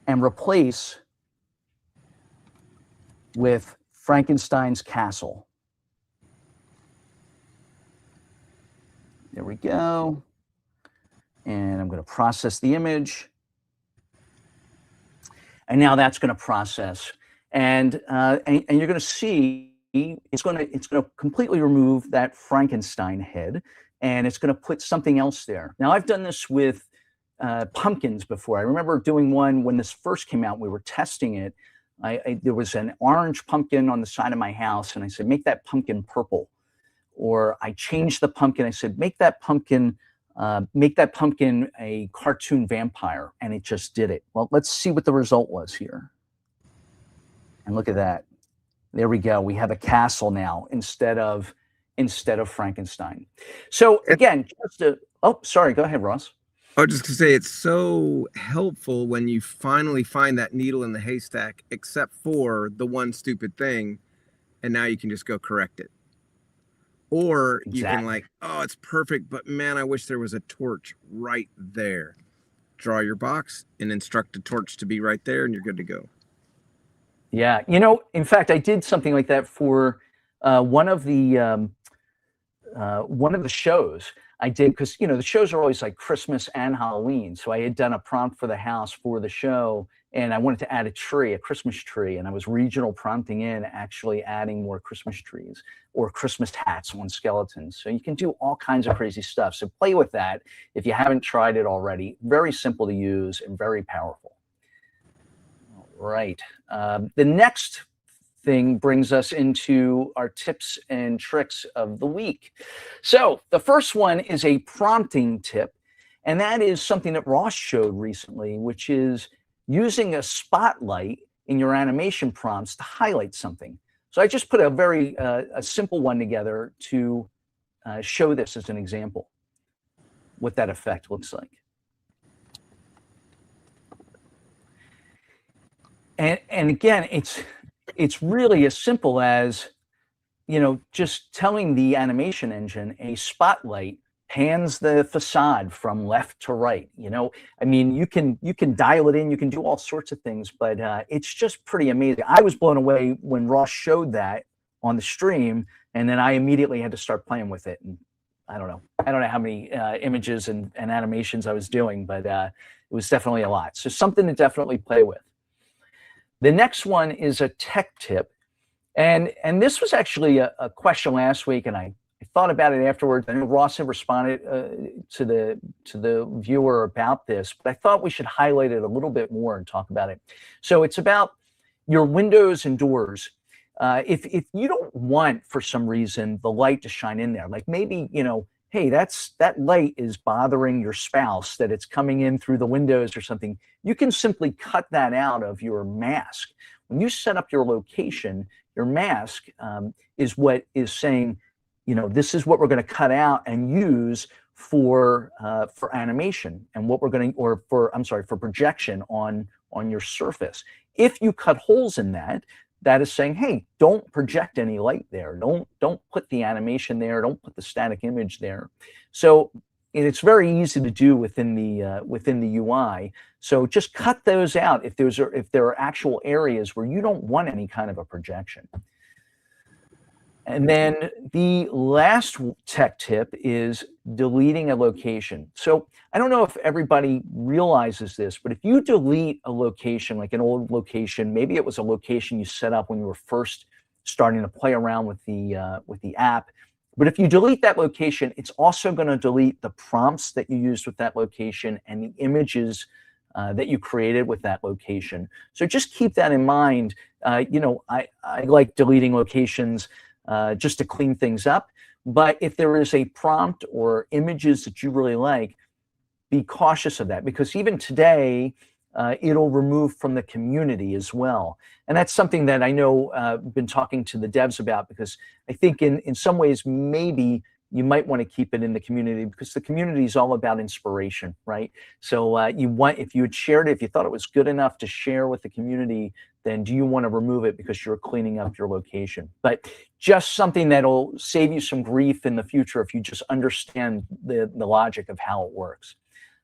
and replace with Frankenstein's castle. There we go. And I'm going to process the image. And now that's going to process. And you're going to see it's going to completely remove that Frankenstein head, and it's going to put something else there. Now, I've done this with pumpkins before. I remember doing one when this first came out. We were testing it. There was an orange pumpkin on the side of my house, and I said, make that pumpkin purple. Or I changed the pumpkin. I said, make that pumpkin a cartoon vampire, and it just did it. Well, let's see what the result was here. And look at that. There we go. We have a castle now instead of Frankenstein. So again, oh, sorry. Go ahead, Ross. I was just gonna say, it's so helpful when you finally find that needle in the haystack, except for the one stupid thing, and now you can just go correct it. Or you can like, oh, it's perfect, but man, I wish there was a torch right there. Draw your box and instruct the torch to be right there, and you're good to go. Yeah, in fact, I did something like that for one of the shows. I did, because the shows are always like Christmas and Halloween. So I had done a prompt for the house for the show, and I wanted to add a Christmas tree, and I was regional prompting in, actually adding more Christmas trees or Christmas hats on skeletons. So you can do all kinds of crazy stuff. So play with that if you haven't tried it already. Very simple to use and very powerful. All right. The next thing brings us into our tips and tricks of the week. So the first one is a prompting tip, and that is something that Ross showed recently, which is using a spotlight in your animation prompts to highlight something. So I just put a very a simple one together to show this as an example, what that effect looks like. And again, it's really as simple as, just telling the animation engine a spotlight pans the facade from left to right. I mean, you can dial it in, you can do all sorts of things, but it's just pretty amazing. I was blown away when Ross showed that on the stream, and then I immediately had to start playing with it. And I don't know how many images and animations I was doing, but it was definitely a lot. So something to definitely play with. The next one is a tech tip. And this was actually a question last week, and I thought about it afterwards. I know Ross had responded to the viewer about this, but I thought we should highlight it a little bit more and talk about it. So it's about your windows and doors. If you don't want, for some reason, the light to shine in there, like maybe, hey, that light is bothering your spouse, that it's coming in through the windows or something, you can simply cut that out of your mask. When you set up your location, your mask is what is saying, this is what we're going to cut out and use for animation, and what we're going to, for projection on your surface. If you cut holes in that, that is saying, hey, don't project any light there. Don't put the animation there. Don't put the static image there. So it's very easy to do within the UI. So just cut those out if there are actual areas where you don't want any kind of a projection. And then the last tech tip is deleting a location. So I don't know if everybody realizes this, but if you delete a location, like an old location, maybe it was a location you set up when you were first starting to play around with the app, but if you delete that location, it's also going to delete the prompts that you used with that location and the images that you created with that location. So just keep that in mind. I like deleting locations just to clean things up. But if there is a prompt or images that you really like, be cautious of that, because even today, it'll remove from the community as well. And that's something that I know been talking to the devs about, because I think in some ways, maybe you might want to keep it in the community, because the community is all about inspiration, right? So if you had shared it, if you thought it was good enough to share with the community, then do you want to remove it because you're cleaning up your location? But just something that'll save you some grief in the future if you just understand the logic of how it works.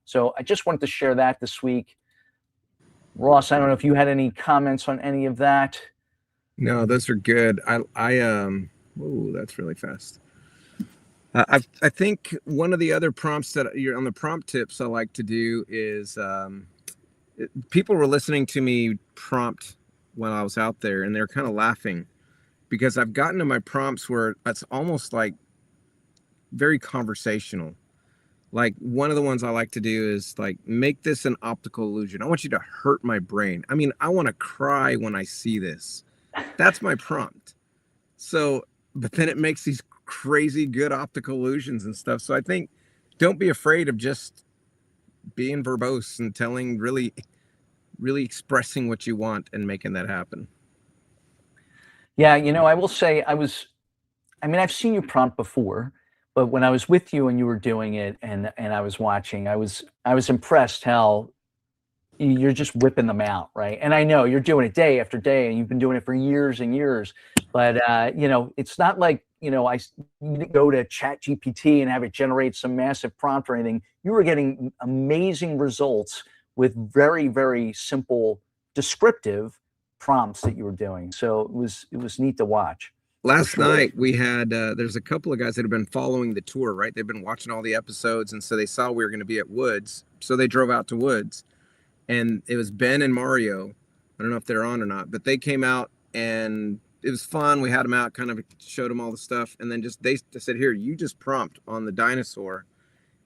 So I just wanted to share that this week. Ross, I don't know if you had any comments on any of that. No, those are good. Oh, that's really fast. I think one of the other prompts that you're on the prompt tips I like to do is people were listening to me prompt while I was out there, and they're kind of laughing because I've gotten to my prompts where it's almost like very conversational. Like one of the ones I like to do is like, make this an optical illusion. I want you to hurt my brain. I mean, I want to cry when I see this. That's my prompt. So, but then it makes these crazy good optical illusions and stuff. So I think don't be afraid of just being verbose and telling, really expressing what you want and making that happen. Yeah, I will say I've seen you prompt before, but when I was with you and you were doing it and I was watching, I was impressed how you're just whipping them out, right? And I know you're doing it day after day, and you've been doing it for years and years. But it's not like I go to Chat GPT and have it generate some massive prompt or anything. You were getting amazing results with very, very simple descriptive prompts that you were doing. So it was neat to watch. Last night we had there's a couple of guys that have been following the tour, right? They've been watching all the episodes, and so they saw we were going to be at Woods, so they drove out to Woods, and it was Ben and Mario. I don't know if they're on or not, but they came out and it was fun. We had them out, kind of showed them all the stuff, and then they said, "Here, you just prompt on the dinosaur."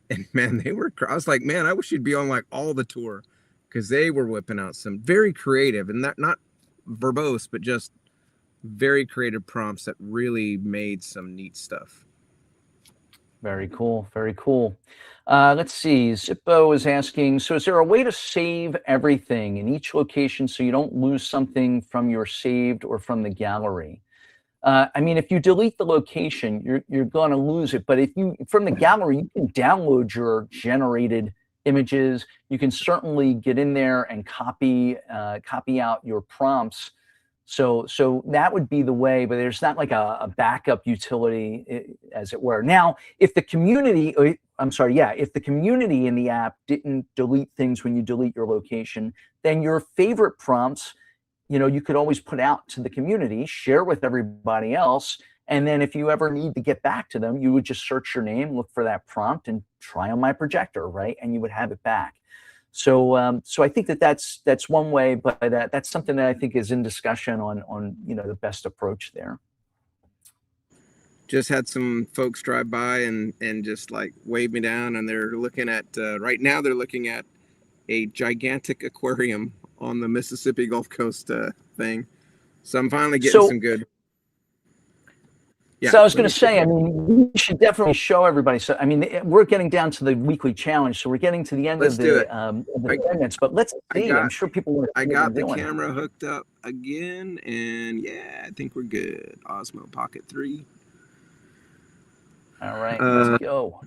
And man, I was like, man, I wish you'd be on like all the tour, because they were whipping out some very creative and not verbose, but just very creative prompts that really made some neat stuff. Very cool. Very cool. Let's see. Zippo is asking, so is there a way to save everything in each location so you don't lose something from your saved or from the gallery? I mean, if you delete the location, you're going to lose it. But if you, from the gallery, you can download your generated images. You can certainly get in there and copy out your prompts. So that would be the way, but there's not like a backup utility, as it were. Now, if the community, if the community in the app didn't delete things when you delete your location, then your favorite prompts, you could always put out to the community, share with everybody else. And then if you ever need to get back to them, you would just search your name, look for that prompt, and try on my projector, right? And you would have it back. So I think that's one way, but that's something that I think is in discussion on the best approach there. Just had some folks drive by and just like wave me down, and they're looking at right now they're looking at a gigantic aquarium on the Mississippi Gulf Coast thing. So I'm finally getting some good. Yeah, so I was going to say, I mean, we should definitely show everybody. So, I mean, we're getting down to the weekly challenge, so we're getting to the end of the segments. But let's see. I'm sure people want to. I got the camera hooked up again, and yeah, I think we're good. Osmo Pocket 3. All right, let's go.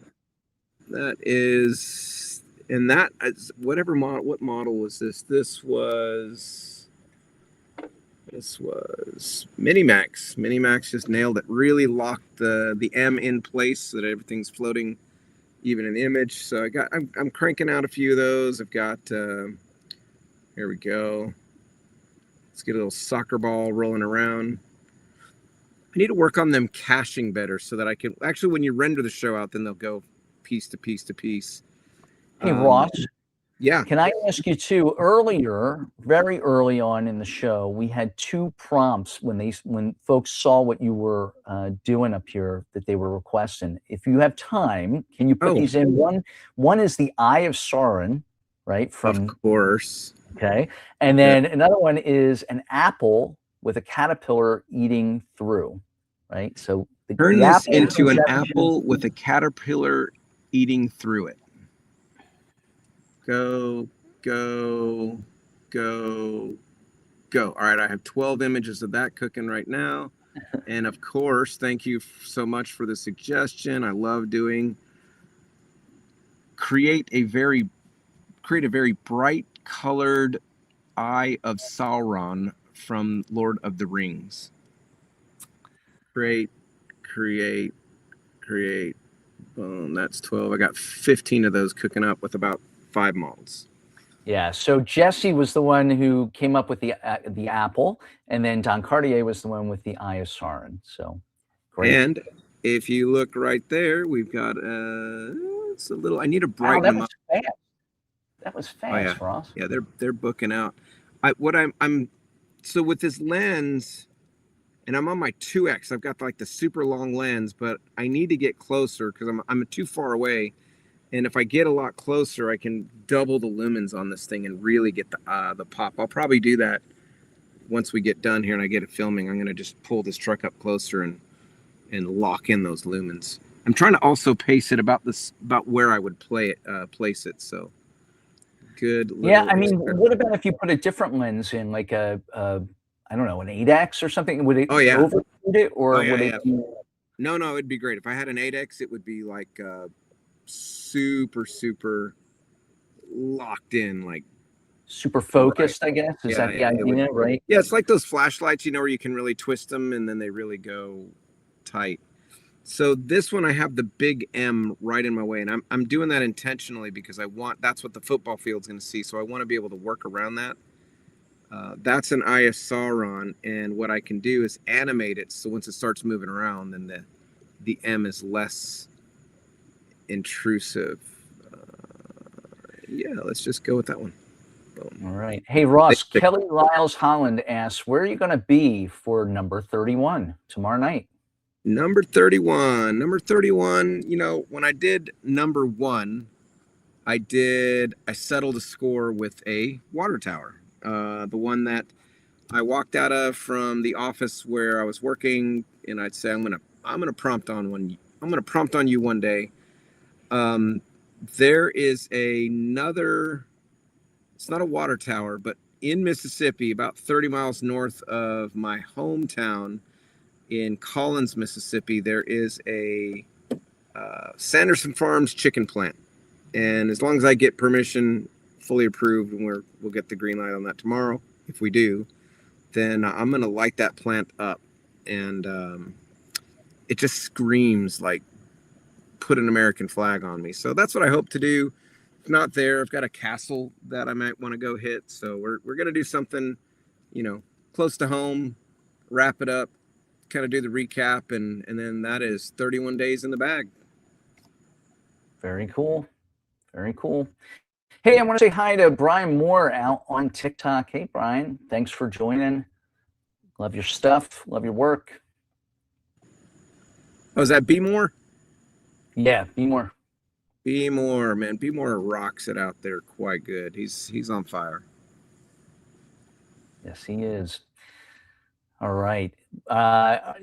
That is, and that is whatever model. What model was this? This was Minimax. Minimax just nailed it. Really locked the M in place so that everything's floating even in image. So I'm cranking out a few of those. I've got here we go. Let's get a little soccer ball rolling around. I need to work on them caching better so that I can actually, when you render the show out, then they'll go piece to piece to piece. Hey, Ross. Yeah. Can I ask you too? Earlier, very early on in the show, we had two prompts when folks saw what you were doing up here that they were requesting. If you have time, can you put these in? One is the Eye of Sauron, right? Of course. Okay, and then another one is an apple with a caterpillar eating through, right? So turn this into an apple with a caterpillar eating through it. Go, go, go, go. All right, I have 12 images of that cooking right now. And of course, thank you so much for the suggestion. I love doing create a very bright colored Eye of Sauron from Lord of the Rings. Create. Boom, that's 12. I got 15 of those cooking up with about 5 molds. Yeah, so Jesse was the one who came up with the apple, and then Don Cartier was the one with the Eye of Sauron. So great. And if you look right there, we've got it's a little. I need to brighten them up. Fast. That was fast, Oh, yeah. Ross. Yeah, they're booking out. I'm so with this lens, and I'm on my 2x. I've got like the super long lens, but I need to get closer because I'm too far away. And if I get a lot closer, I can double the lumens on this thing and really get the pop. I'll probably do that once we get done here and I get it filming. I'm gonna just pull this truck up closer and lock in those lumens. I'm trying to also pace it about where I would place it. So good. Yeah, I mean, what about if you put a different lens in, like I don't know, an 8x or something? Would it overshoot it, or would it? Be... No, it'd be great. If I had an 8x, it would be like super locked in, like super focused, right. I guess. Is that the idea, right? Yeah, it's like those flashlights, where you can really twist them and then they really go tight. So this one, I have the big M right in my way, and I'm doing that intentionally because that's what the football field's going to see. So I want to be able to work around that. That's an Eye of Sauron, and what I can do is animate it. So once it starts moving around, then the M is less intrusive. Yeah, let's just go with that one. Boom. All right. Hey, Ross, Kelly Lyles Holland asks, where are you going to be for number 31 tomorrow night? Number 31, when I did number 1, I settled a score with a water tower. The one that I walked out of from the office where I was working, and I'd say, I'm gonna prompt on one. I'm gonna prompt on you one day. There is another, it's not a water tower, but in Mississippi, about 30 miles north of my hometown in Collins, Mississippi, there is a Sanderson Farms chicken plant. And as long as I get permission, fully approved, and we'll get the green light on that tomorrow, if we do, then I'm going to light that plant up. And it just screams like, put an American flag on me. So that's what I hope to do. If not there, I've got a castle that I might want to go hit. So we're going to do something, close to home, wrap it up, kind of do the recap, and then that is 31 days in the bag. Very cool. Very cool. Hey, I want to say hi to Brian Moore out on TikTok. Hey, Brian, thanks for joining. Love your stuff. Love your work. Oh, is that B Moore? Yeah, B Moore. B Moore, man. B Moore rocks it out there quite good. He's on fire. Yes, he is. All right.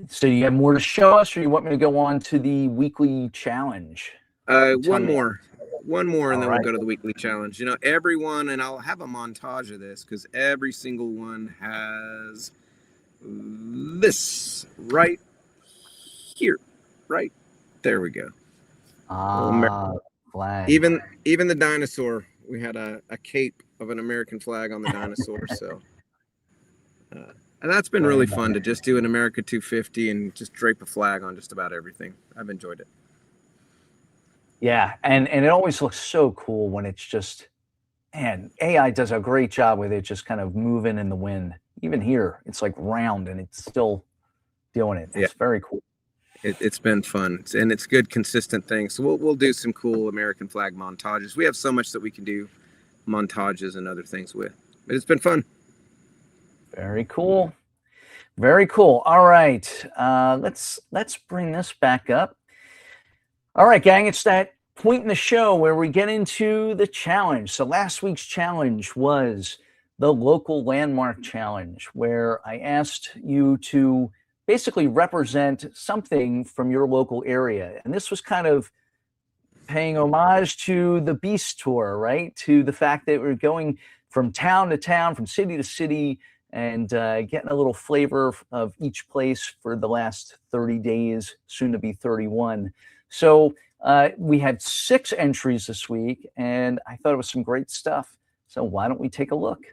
So you have more to show us, or you want me to go on to the weekly challenge? One more, and then we'll go to the weekly challenge. Everyone, and I'll have a montage of this because every single one has this right here, right there. We go. Flag. Even the dinosaur, we had a cape of an American flag on the dinosaur. So. And that's been really fun to just do an America 250 and just drape a flag on just about everything. I've enjoyed it. Yeah, and it always looks so cool when it's just, man, AI does a great job with it just kind of moving in the wind. Even here, it's like round and it's still doing it. It's very cool. It's been fun, and it's good, consistent things. So we'll do some cool American flag montages. We have so much that we can do montages and other things with. But it's been fun. Very cool. Very cool. All right. Let's bring this back up. All right, gang, it's that point in the show where we get into the challenge. So last week's challenge was the local landmark challenge, where I asked you to basically represent something from your local area. And this was kind of paying homage to the Beast Tour, right? To the fact that we're going from town to town, from city to city, and getting a little flavor of each place for the last 30 days, soon to be 31. So we had 6 entries this week, and I thought it was some great stuff. So why don't we take a look?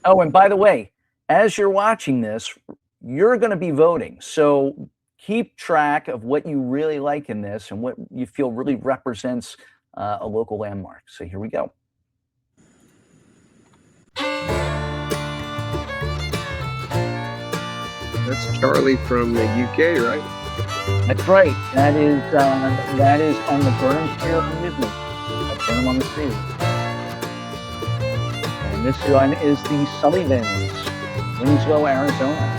Oh, and by the way, as you're watching this, you're going to be voting. So keep track of what you really like in this and what you feel really represents a local landmark. So here we go. That's Charlie from the UK, right? That's right. That is on the Burn Here Amusement. That's him on the screen. And this one is the Sullivans, Winslow, Arizona.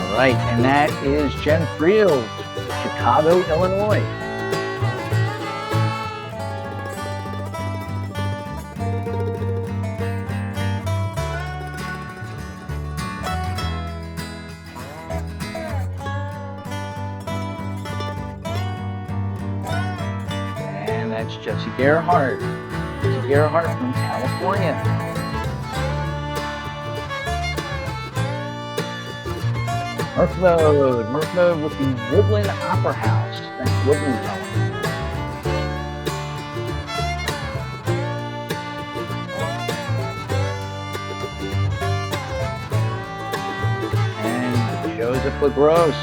All right, and that is Jen Friel, Chicago, Illinois. And that's Jesse Gerhardt. Jesse Gerhardt from California. North Mode with the Woodland Opera House. That's Woodland Tower. And Joseph LaGrosse,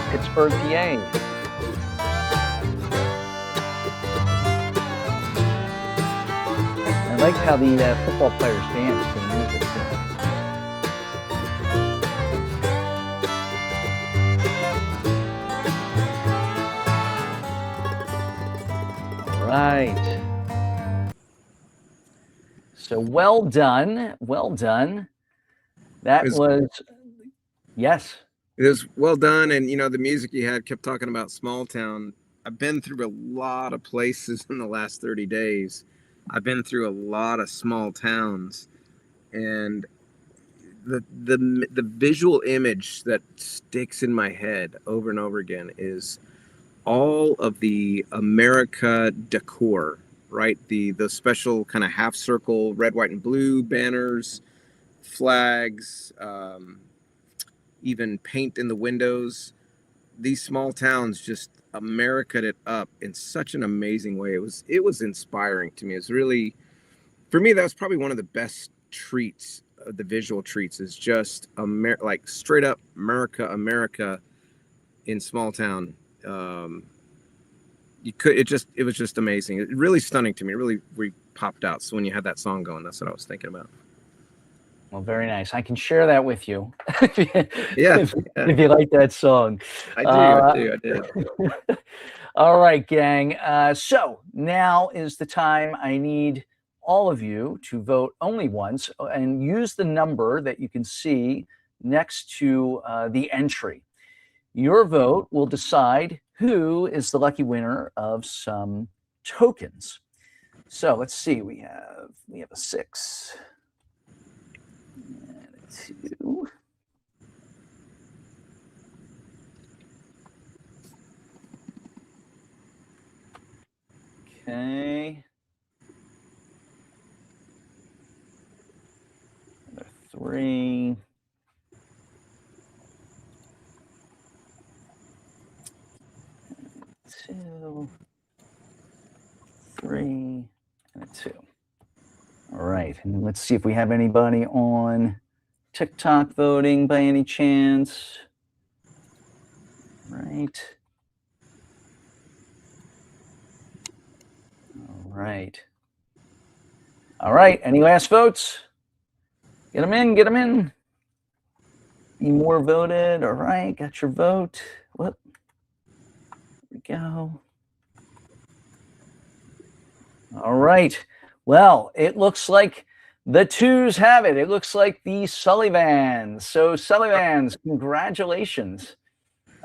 Pittsburgh, PA. I like how the football players dance to the music too. Right. So well done. Well done. That was yes. It was well done. And, you know, the music you had kept talking about small town. I've been through a lot of places in the last 30 days. I've been through a lot of small towns. And the visual image that sticks in my head over and over again is all of the America decor, right? The special kind of half circle, red, white, and blue banners, flags, even paint in the windows. These small towns just America'd it up in such an amazing way. It was inspiring to me. It's really, for me, that was probably one of the best treats, the visual treats, is just like straight up America in small town. It was just amazing. It really stunning to me. It really popped out. So when you had that song going, that's what I was thinking about. Well, very nice. I can share that with you. Yeah. If you like that song. I do. All right, gang. So now is the time I need all of you to vote only once and use the number that you can see next to the entry. Your vote will decide who is the lucky winner of some tokens. So let's see. We have a 6 and a 2. Okay. Another 3. 2, 3, and a 2. All right, and let's see if we have anybody on TikTok voting by any chance. Right. All right. All right, any last votes? Get them in, get them in. Be more voted. All right, got your vote. Whoop. There we go. All right. Well, it looks like the 2s have it. It looks like the Sullivans. So Sullivans, congratulations.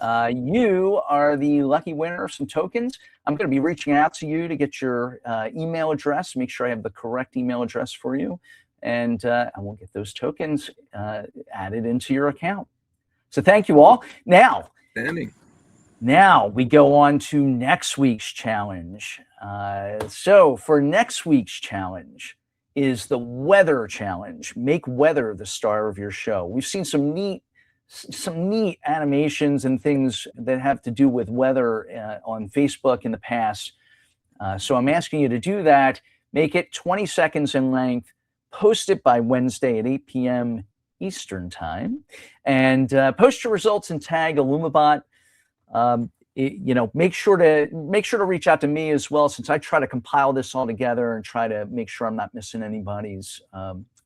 You are the lucky winner of some tokens. I'm going to be reaching out to you to get your email address, make sure I have the correct email address for you, and we'll get those tokens added into your account. So thank you all. Now we go on to next week's challenge. So for next week's challenge is the weather challenge. Make weather the star of your show. We've seen some neat animations and things that have to do with weather on Facebook in the past. So I'm asking you to do that. Make it 20 seconds in length. Post it by Wednesday at 8 p.m. Eastern time, and post your results and tag illumiBot. Make sure to reach out to me as well, since I try to compile this all together and try to make sure I'm not missing anybody's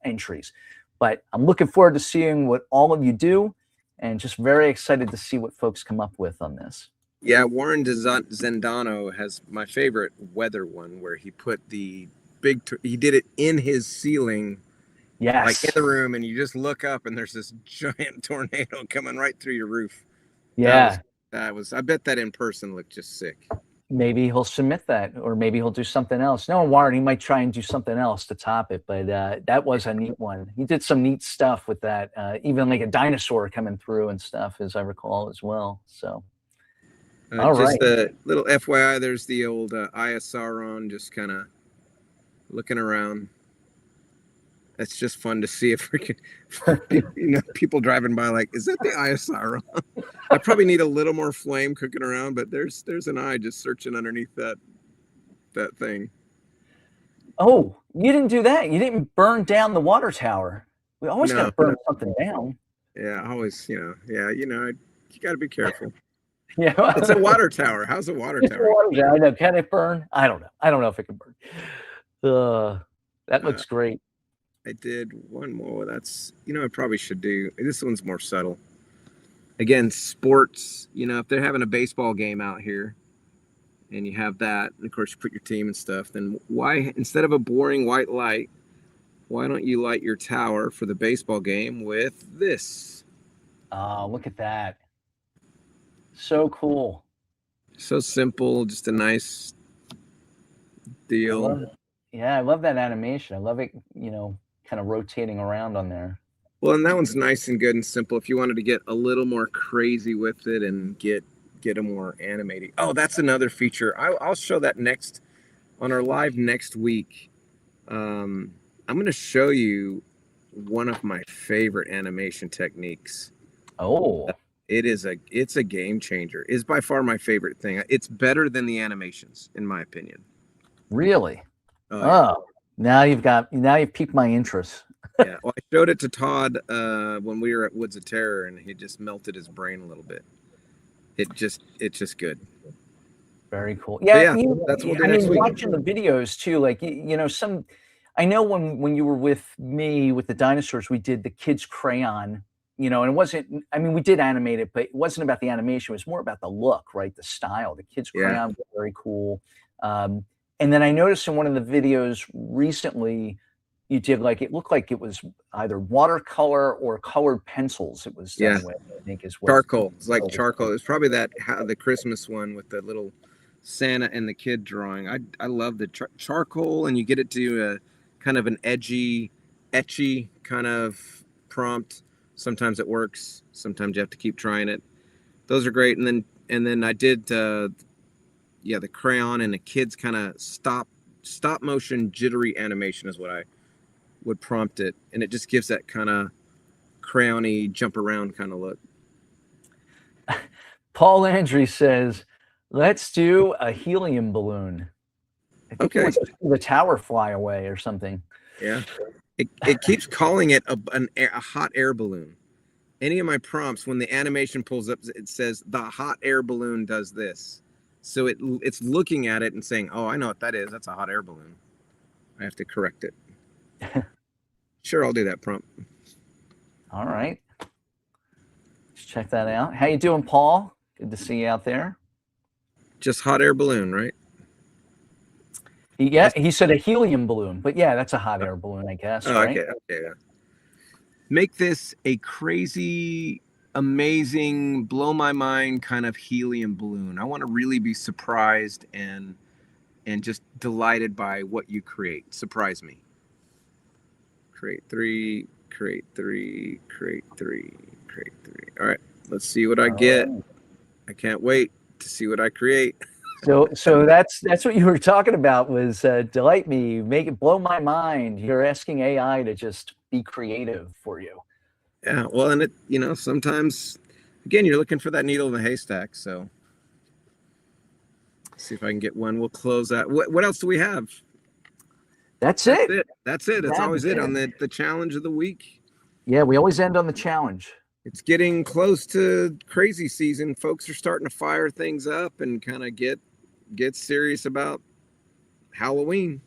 entries. But I'm looking forward to seeing what all of you do, and just very excited to see what folks come up with on this. Yeah, Warren Zendano has my favorite weather one, where he put the he did it in his ceiling. Yes. Like in the room, and you just look up and there's this giant tornado coming right through your roof. Yeah. I bet that in person looked just sick. Maybe he'll submit that, or maybe he'll do something else. No, Warren, he might try and do something else to top it, but that was a neat one. He did some neat stuff with that, even like a dinosaur coming through and stuff, as I recall as well. So, all just right. a little FYI, there's the old ISR just kind of looking around. It's just fun to see if we can, people driving by like, is that the ISR? I probably need a little more flame cooking around, but there's an eye just searching underneath that thing. Oh, you didn't do that. You didn't burn down the water tower. We always got to burn something down. Yeah, always, you got to be careful. Yeah, it's a water tower. How's a water tower? I know. Can it burn? I don't know. I don't know if it can burn. That looks great. I did one more. That's, I probably should do. This one's more subtle. Again, sports, if they're having a baseball game out here and you have that, and of course you put your team and stuff, then why, instead of a boring white light, why don't you light your tower for the baseball game with this? Oh, look at that. So cool. So simple, just a nice deal. I love that animation. I love it, kind of rotating around on there. Well, and that one's nice and good and simple. If you wanted to get a little more crazy with it and get a more animated. Oh, that's another feature. I'll show that next on our live next week. I'm going to show you one of my favorite animation techniques. Oh, it's a game changer. It's by far my favorite thing. It's better than the animations, in my opinion. Really? Oh, now you've piqued my interest. Yeah, well, I showed it to Todd when we were at Woods of Terror, and he just melted his brain a little bit. It's just good. Very cool. Yeah, that's what we'll do next week. Watching the videos too, like I know when you were with me with the dinosaurs, we did the kids' crayon. And it wasn't. I mean, we did animate it, but it wasn't about the animation. It was more about the look, right? The style. The kids' crayon was very cool. And then I noticed in one of the videos recently, you did it looked like it was either watercolor or colored pencils. It was done with, I think, as well. Charcoal. It's like charcoal. It's probably the Christmas one with the little Santa and the kid drawing. I love the charcoal, and you get it to a kind of an etchy kind of prompt. Sometimes it works. Sometimes you have to keep trying it. Those are great. And then I did the crayon and the kids kind of stop motion jittery animation is what I would prompt it, and it just gives that kind of crayony jump around kind of look. Paul Landry says, let's do a helium balloon. I think the tower fly away or something. Yeah, it keeps calling it a hot air balloon. Any of my prompts, when the animation pulls up, it says the hot air balloon does this. So it's looking at it and saying, oh, I know what that is. That's a hot air balloon. I have to correct it. Sure, I'll do that prompt. All right. Let's check that out. How you doing, Paul? Good to see you out there. Just hot air balloon, right? Yeah, he said a helium balloon, but yeah, that's a hot air balloon, I guess. Oh, right? Okay. Yeah. Make this a crazy amazing, blow my mind kind of helium balloon. I want to really be surprised and just delighted by what you create. Surprise me. Create 3, create 3, create 3, create 3. All right, let's see what I get. I can't wait to see what I create. So that's what you were talking about was delight me, make it blow my mind. You're asking AI to just be creative for you. Yeah, well, and it, you know, sometimes, again, you're looking for that needle in the haystack. So, see if I can get one. We'll close that. What else do we have? That's it. That's it. That's always it on the challenge of the week. Yeah, we always end on the challenge. It's getting close to crazy season. Folks are starting to fire things up and kind of get serious about Halloween.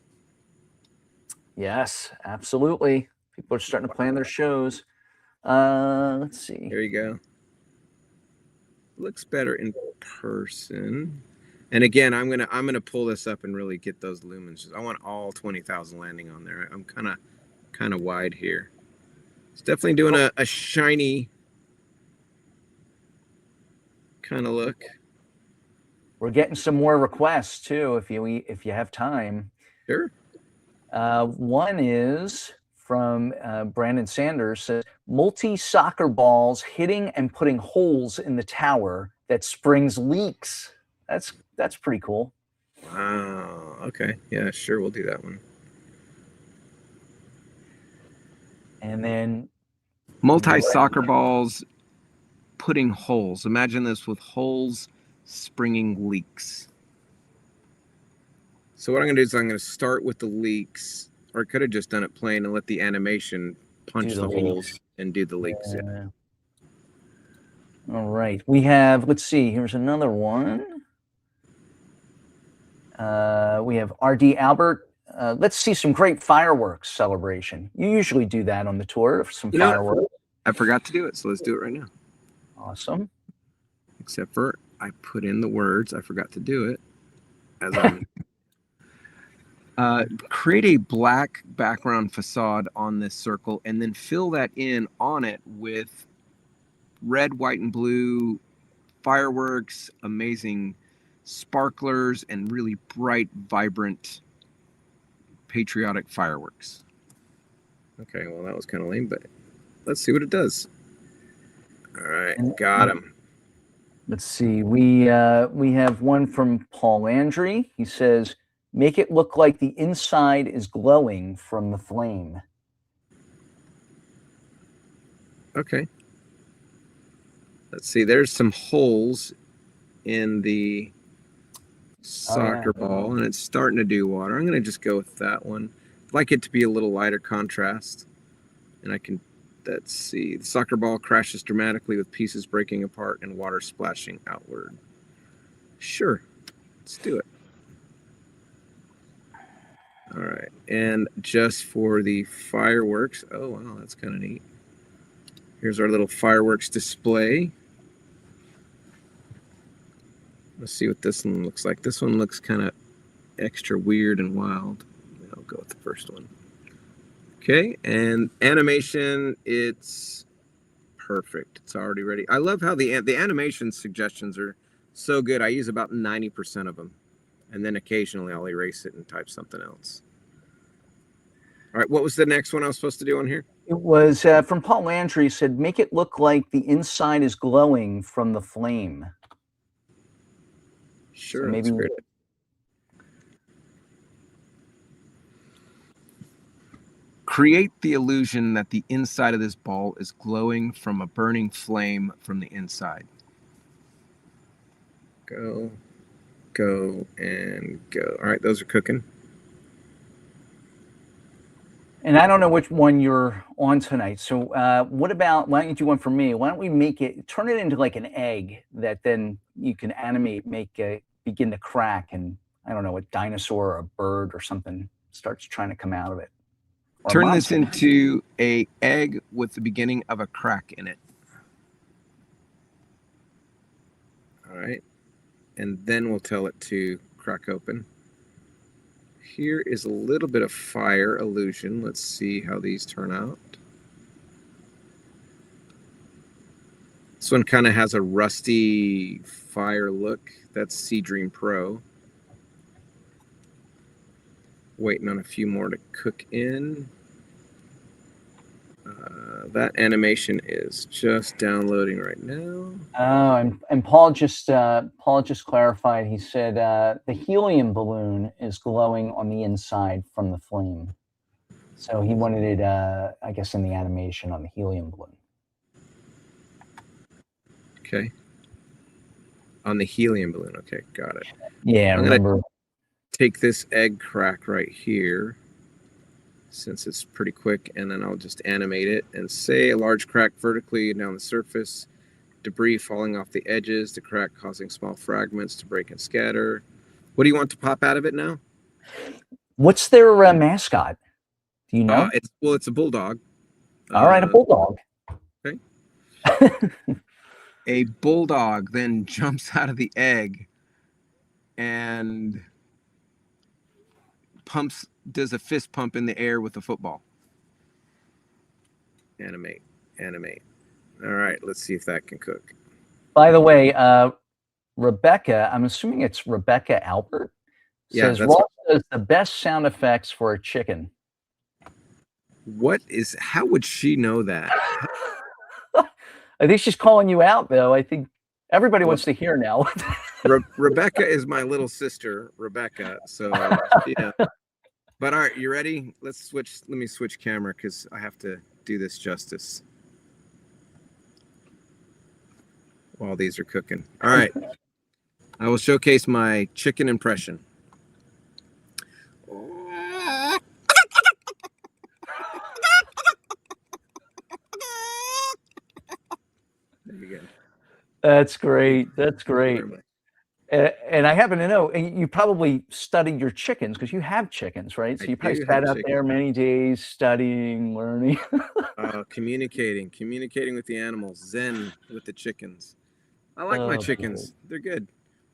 Yes, absolutely. People are starting to plan their shows. Let's see. Here you go. Looks better in person. And again, I'm gonna pull this up and really get those lumens. I want all 20,000 landing on there. I'm kind of wide here. It's definitely doing a shiny kind of look. We're getting some more requests too, if you have time. Sure. One is from Brandon Sanders, says multi-soccer balls hitting and putting holes in the tower that springs leaks. That's pretty cool. Wow. Okay. Yeah, sure. We'll do that one. And then multi-soccer balls putting holes. Imagine this with holes springing leaks. So what I'm going to do is I'm going to start with the leaks, or I could have just done it plain and let the animation punch the holes and do the leaks. Yeah. All right. We have, let's see, here's another one. We have RD Albert. Let's see some great fireworks celebration. You usually do that on the tour, some fireworks. I forgot to do it, so let's do it right now. Awesome. Except for I put in the words. I forgot to do it. As create a black background facade on this circle and then fill that in on it with red, white, and blue fireworks, amazing sparklers, and really bright, vibrant, patriotic fireworks. Okay, well, that was kind of lame, but let's see what it does. All right, got him. Let's see. We have one from Paul Landry. He says, make it look like the inside is glowing from the flame. Okay. Let's see. There's some holes in the soccer ball, and it's starting to do water. I'm going to just go with that one. I'd like it to be a little lighter contrast. And I can, let's see. The soccer ball crashes dramatically with pieces breaking apart and water splashing outward. Sure. Let's do it. All right. And just for the fireworks. Oh, wow. That's kind of neat. Here's our little fireworks display. Let's see what this one looks like. This one looks kind of extra weird and wild. I'll go with the first one. Okay, and animation, it's perfect. It's already ready. I love how the animation suggestions are so good. I use about 90% of them. And then occasionally I'll erase it and type something else. All right, what was the next one I was supposed to do on here? It was from Paul Landry. He said, make it look like the inside is glowing from the flame. Sure, so maybe that's great. Create the illusion that the inside of this ball is glowing from a burning flame from the inside. Go, and go. All right, those are cooking. And I don't know which one you're on tonight. So what about, why don't you do one for me? Why don't we turn it into like an egg that then you can animate, begin to crack, and I don't know, a dinosaur or a bird or something starts trying to come out of it. Turn this into an egg with the beginning of a crack in it. All right. And then we'll tell it to crack open. Here is a little bit of fire illusion. Let's see how these turn out. This one kind of has a rusty fire look. That's Sea Dream Pro. Waiting on a few more to cook in. That animation is just downloading right now. Oh, and Paul just clarified. He said the helium balloon is glowing on the inside from the flame. So he wanted it, I guess, in the animation on the helium balloon. Okay. On the helium balloon. Okay, got it. Yeah, remember. Take this egg crack right here, since it's pretty quick, and then I'll just animate it and say a large crack vertically down the surface, debris falling off the edges, the crack causing small fragments to break and scatter. What do you want to pop out of it now? What's their mascot? Do you know? It's a bulldog. All right, a bulldog. Okay. A bulldog then jumps out of the egg and does a fist pump in the air with a football. Animate. All right, let's see if that can cook. By the way, Rebecca, I'm assuming it's Rebecca Albert, says Ross does the best sound effects for a chicken. How would she know that? I think she's calling you out, though. I think everybody wants to hear now. Rebecca is my little sister, Rebecca. So, yeah. But all right, you ready? Let me switch camera because I have to do this justice while these are cooking. All right. I will showcase my chicken impression. There you go. That's great. And I happen to know, and you probably studied your chickens because you have chickens, right? So you probably sat out there many days studying, learning. Communicating with the animals, zen with the chickens. I like my chickens. Cool. They're good.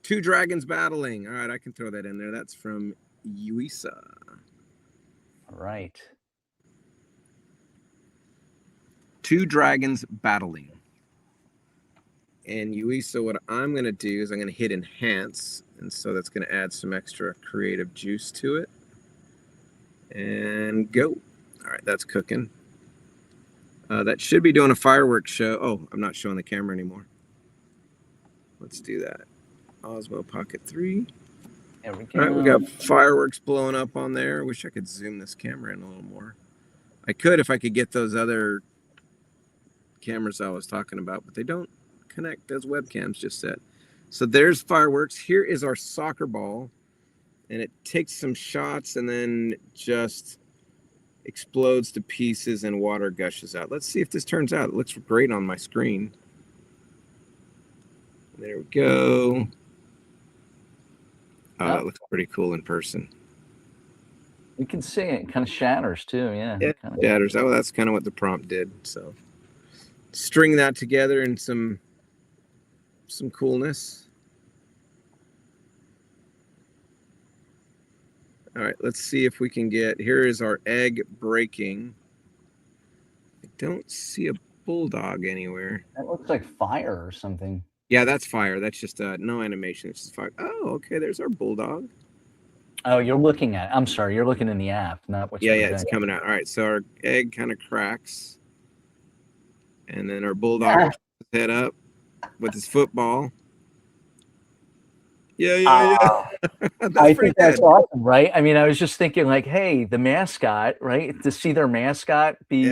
2 dragons battling. All right, I can throw that in there. That's from Yuisa. All right. 2 dragons battling. And Yuisa, what I'm going to do is I'm going to hit enhance. And so that's going to add some extra creative juice to it. And go. All right, that's cooking. That should be doing a fireworks show. Oh, I'm not showing the camera anymore. Let's do that. Osmo Pocket 3. There we go. All right, we got fireworks blowing up on there. Wish I could zoom this camera in a little more. I could if I could get those other cameras I was talking about, but they don't connect as webcams just said. So there's fireworks. Here is our soccer ball, and it takes some shots and then just explodes to pieces and water gushes out. Let's see if this turns out. It looks great on my screen. There we go. Oh, that looks pretty cool in person. You can see it. Kind of shatters too. Yeah. Yeah, shatters. Oh, that's kind of what the prompt did. So string that together in some coolness. All right, let's see if we can get, here is our egg breaking. I don't see a bulldog anywhere. That looks like fire or something. Yeah, that's fire. That's just no animation. It's just fire. Oh, okay, there's our bulldog. Oh, you're looking at, I'm sorry, you're looking in the app, not what you're Yeah, it's coming out. All right, so our egg kind of cracks. And then our bulldog puts his head up with his football. Yeah. I think that's awesome, right? I mean, I was just thinking like, hey, the mascot, right? To see their mascot be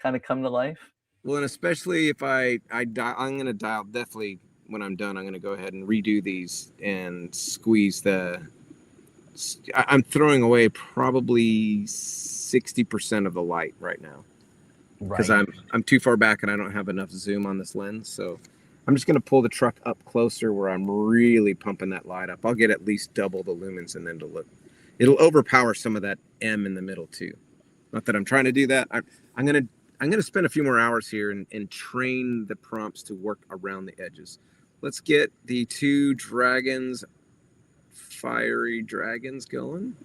kind of come to life. Well, and especially if I'm going to dial, definitely when I'm done, I'm going to go ahead and redo these and squeeze I'm throwing away probably 60% of the light right now. Because I'm too far back and I don't have enough zoom on this lens. So I'm just going to pull the truck up closer where I'm really pumping that light up. I'll get at least double the lumens and then it'll overpower some of that M in the middle too. Not that I'm trying to do that. I'm going to spend a few more hours here and train the prompts to work around the edges. Let's get the 2 dragons, fiery dragons going.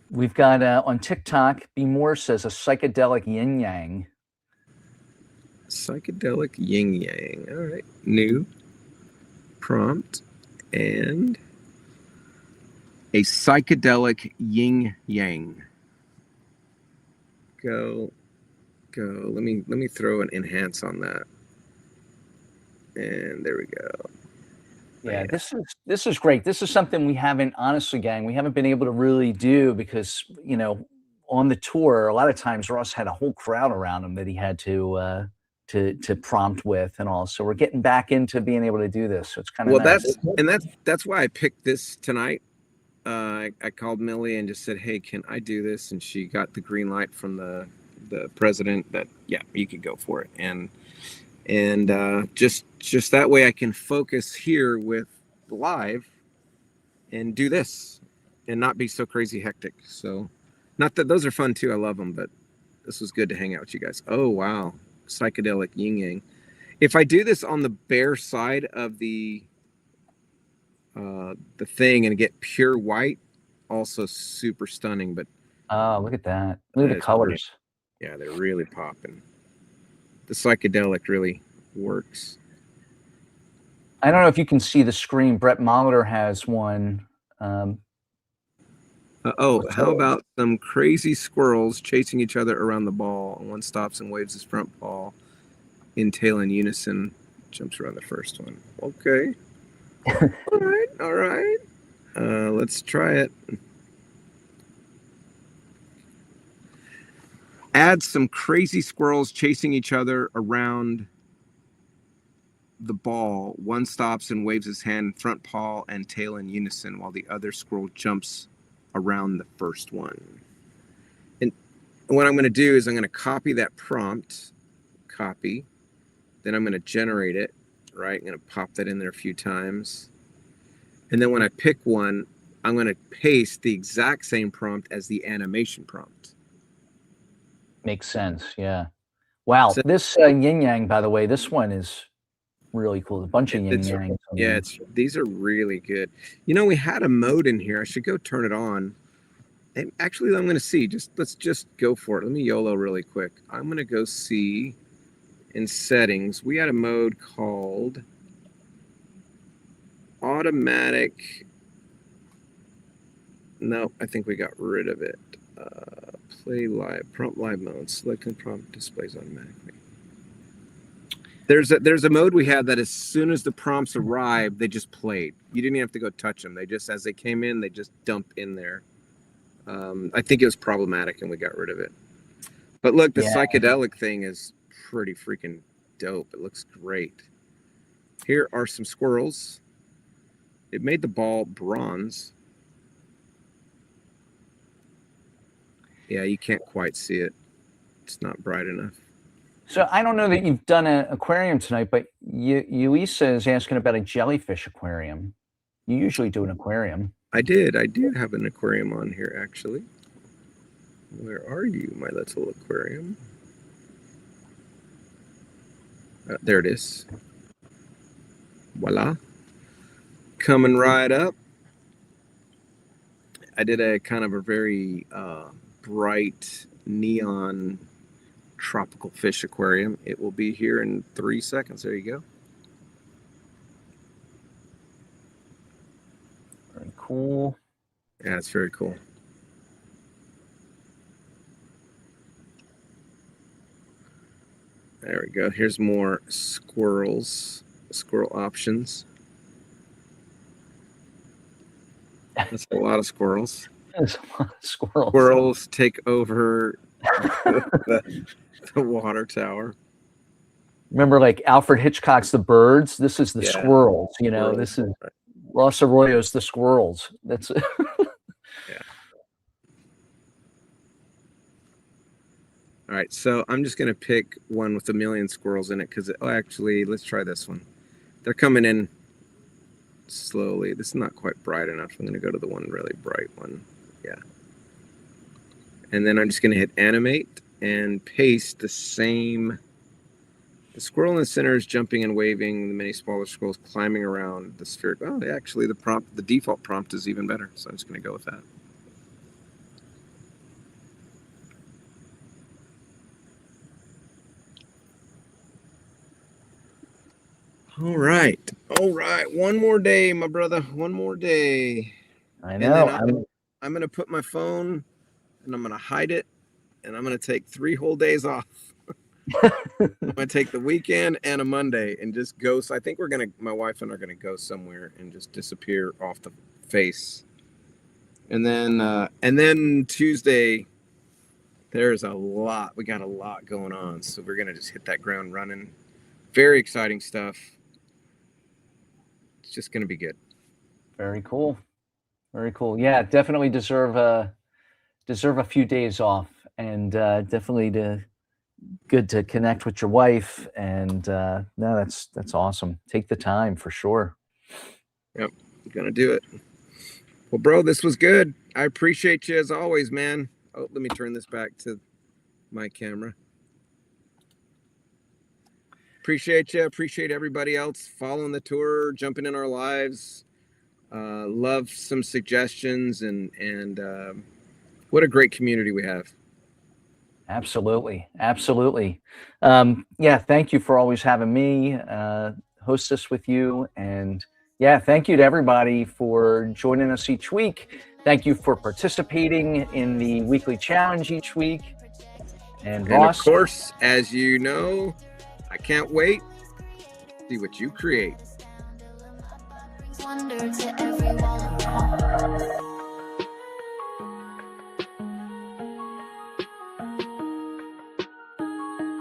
We've got on TikTok, B Moore says a psychedelic yin yang. Psychedelic yin yang. All right. New prompt and a psychedelic yin yang. Go. Let me throw an enhance on that. And there we go. Yeah, this is great. This is something we haven't, honestly, gang, we haven't been able to really do because, you know, on the tour, a lot of times Ross had a whole crowd around him that he had to prompt with and all. So we're getting back into being able to do this. So it's kind of Well, nice. that's why I picked this tonight. I called Millie and just said, "Hey, can I do this?" And she got the green light from the president that yeah, you could go for it. And just that way I can focus here with live and do this and not be so crazy hectic. So not that those are fun too, I love them, but this was good to hang out with you guys. Oh wow, psychedelic yin yang. If I do this on the bare side of the thing and get pure white, also super stunning. But Oh, look at that. Look at the colors. Yeah, they're really popping. The psychedelic really works. I don't know if you can see the screen. Brett Molitor has one. How about some crazy squirrels chasing each other around the ball? One stops and waves his front paw in tail in unison, jumps around the first one. Okay. All right. Let's try it. Add some crazy squirrels chasing each other around the ball. One stops and waves his hand, front paw and tail in unison, while the other squirrel jumps around the first one. And what I'm going to do is I'm going to copy that prompt, then I'm going to generate it, right? I'm going to pop that in there a few times. And then when I pick one, I'm going to paste the exact same prompt as the animation prompt. Makes sense, yeah. Wow, So, this yin yang, by the way, this one is really cool. A bunch of yin yang. Yeah, these are really good. You know, we had a mode in here. I should go turn it on. And actually, I'm going to see. Let's just go for it. Let me YOLO really quick. I'm going to go see in settings. We had a mode called automatic. No, I think we got rid of it. Play live, prompt live mode. Selecting prompt displays automatically. There's a mode we had that as soon as the prompts arrived, they just played. You didn't even have to go touch them. They just, as they came in, they just dump in there. I think it was problematic and we got rid of it. But look, the psychedelic thing is pretty freaking dope. It looks great. Here are some squirrels. It made the ball bronze. Yeah, you can't quite see it. It's not bright enough. So I don't know that you've done an aquarium tonight, but Yuisa is asking about a jellyfish aquarium. You usually do an aquarium. I did have an aquarium on here, actually. Where are you, my little aquarium? There it is. Voila. Coming right up. I did a kind of a very bright neon tropical fish aquarium. It will be here in 3 seconds. There you go. Very cool. Yeah, it's very cool. There we go. Here's more squirrels, squirrel options. That's a lot of squirrels. There's a lot of squirrels. Squirrels take over the water tower. Remember, like Alfred Hitchcock's The Birds? This is the squirrels, you know, this is Ross Arroyo's The Squirrels. That's Yeah. All right, so I'm just gonna pick one with a million squirrels in it because actually, let's try this one. They're coming in slowly. This is not quite bright enough. I'm gonna go to the one really bright one. Yeah. And then I'm just gonna hit animate and paste the same. The squirrel in the center is jumping and waving. The many smaller squirrels climbing around the sphere. Oh, actually, the default prompt is even better. So I'm just gonna go with that. All right. One more day, my brother. One more day. I And know. then I'm gonna put my phone and I'm gonna hide it, and I'm gonna take 3 whole days off. I'm gonna take the weekend and a Monday and just go. So I think my wife and I are gonna go somewhere and just disappear off the face. And then Tuesday, there's a lot. We got a lot going on, so we're gonna just hit that ground running. Very exciting stuff. It's just gonna be good. Very cool. Very cool. Yeah, definitely deserve a few days off, and definitely good to connect with your wife. And no, that's awesome. Take the time for sure. Yep, I'm gonna do it. Well, bro, this was good. I appreciate you as always, man. Oh, let me turn this back to my camera. Appreciate you. Appreciate everybody else following the tour, jumping in our lives. Love some suggestions and what a great community we have. Absolutely. Yeah, thank you for always having me host this with you. And yeah, thank you to everybody for joining us each week. Thank you for participating in the weekly challenge each week. And Ross, of course, as you know, I can't wait to see what you create. Wonder to everyone.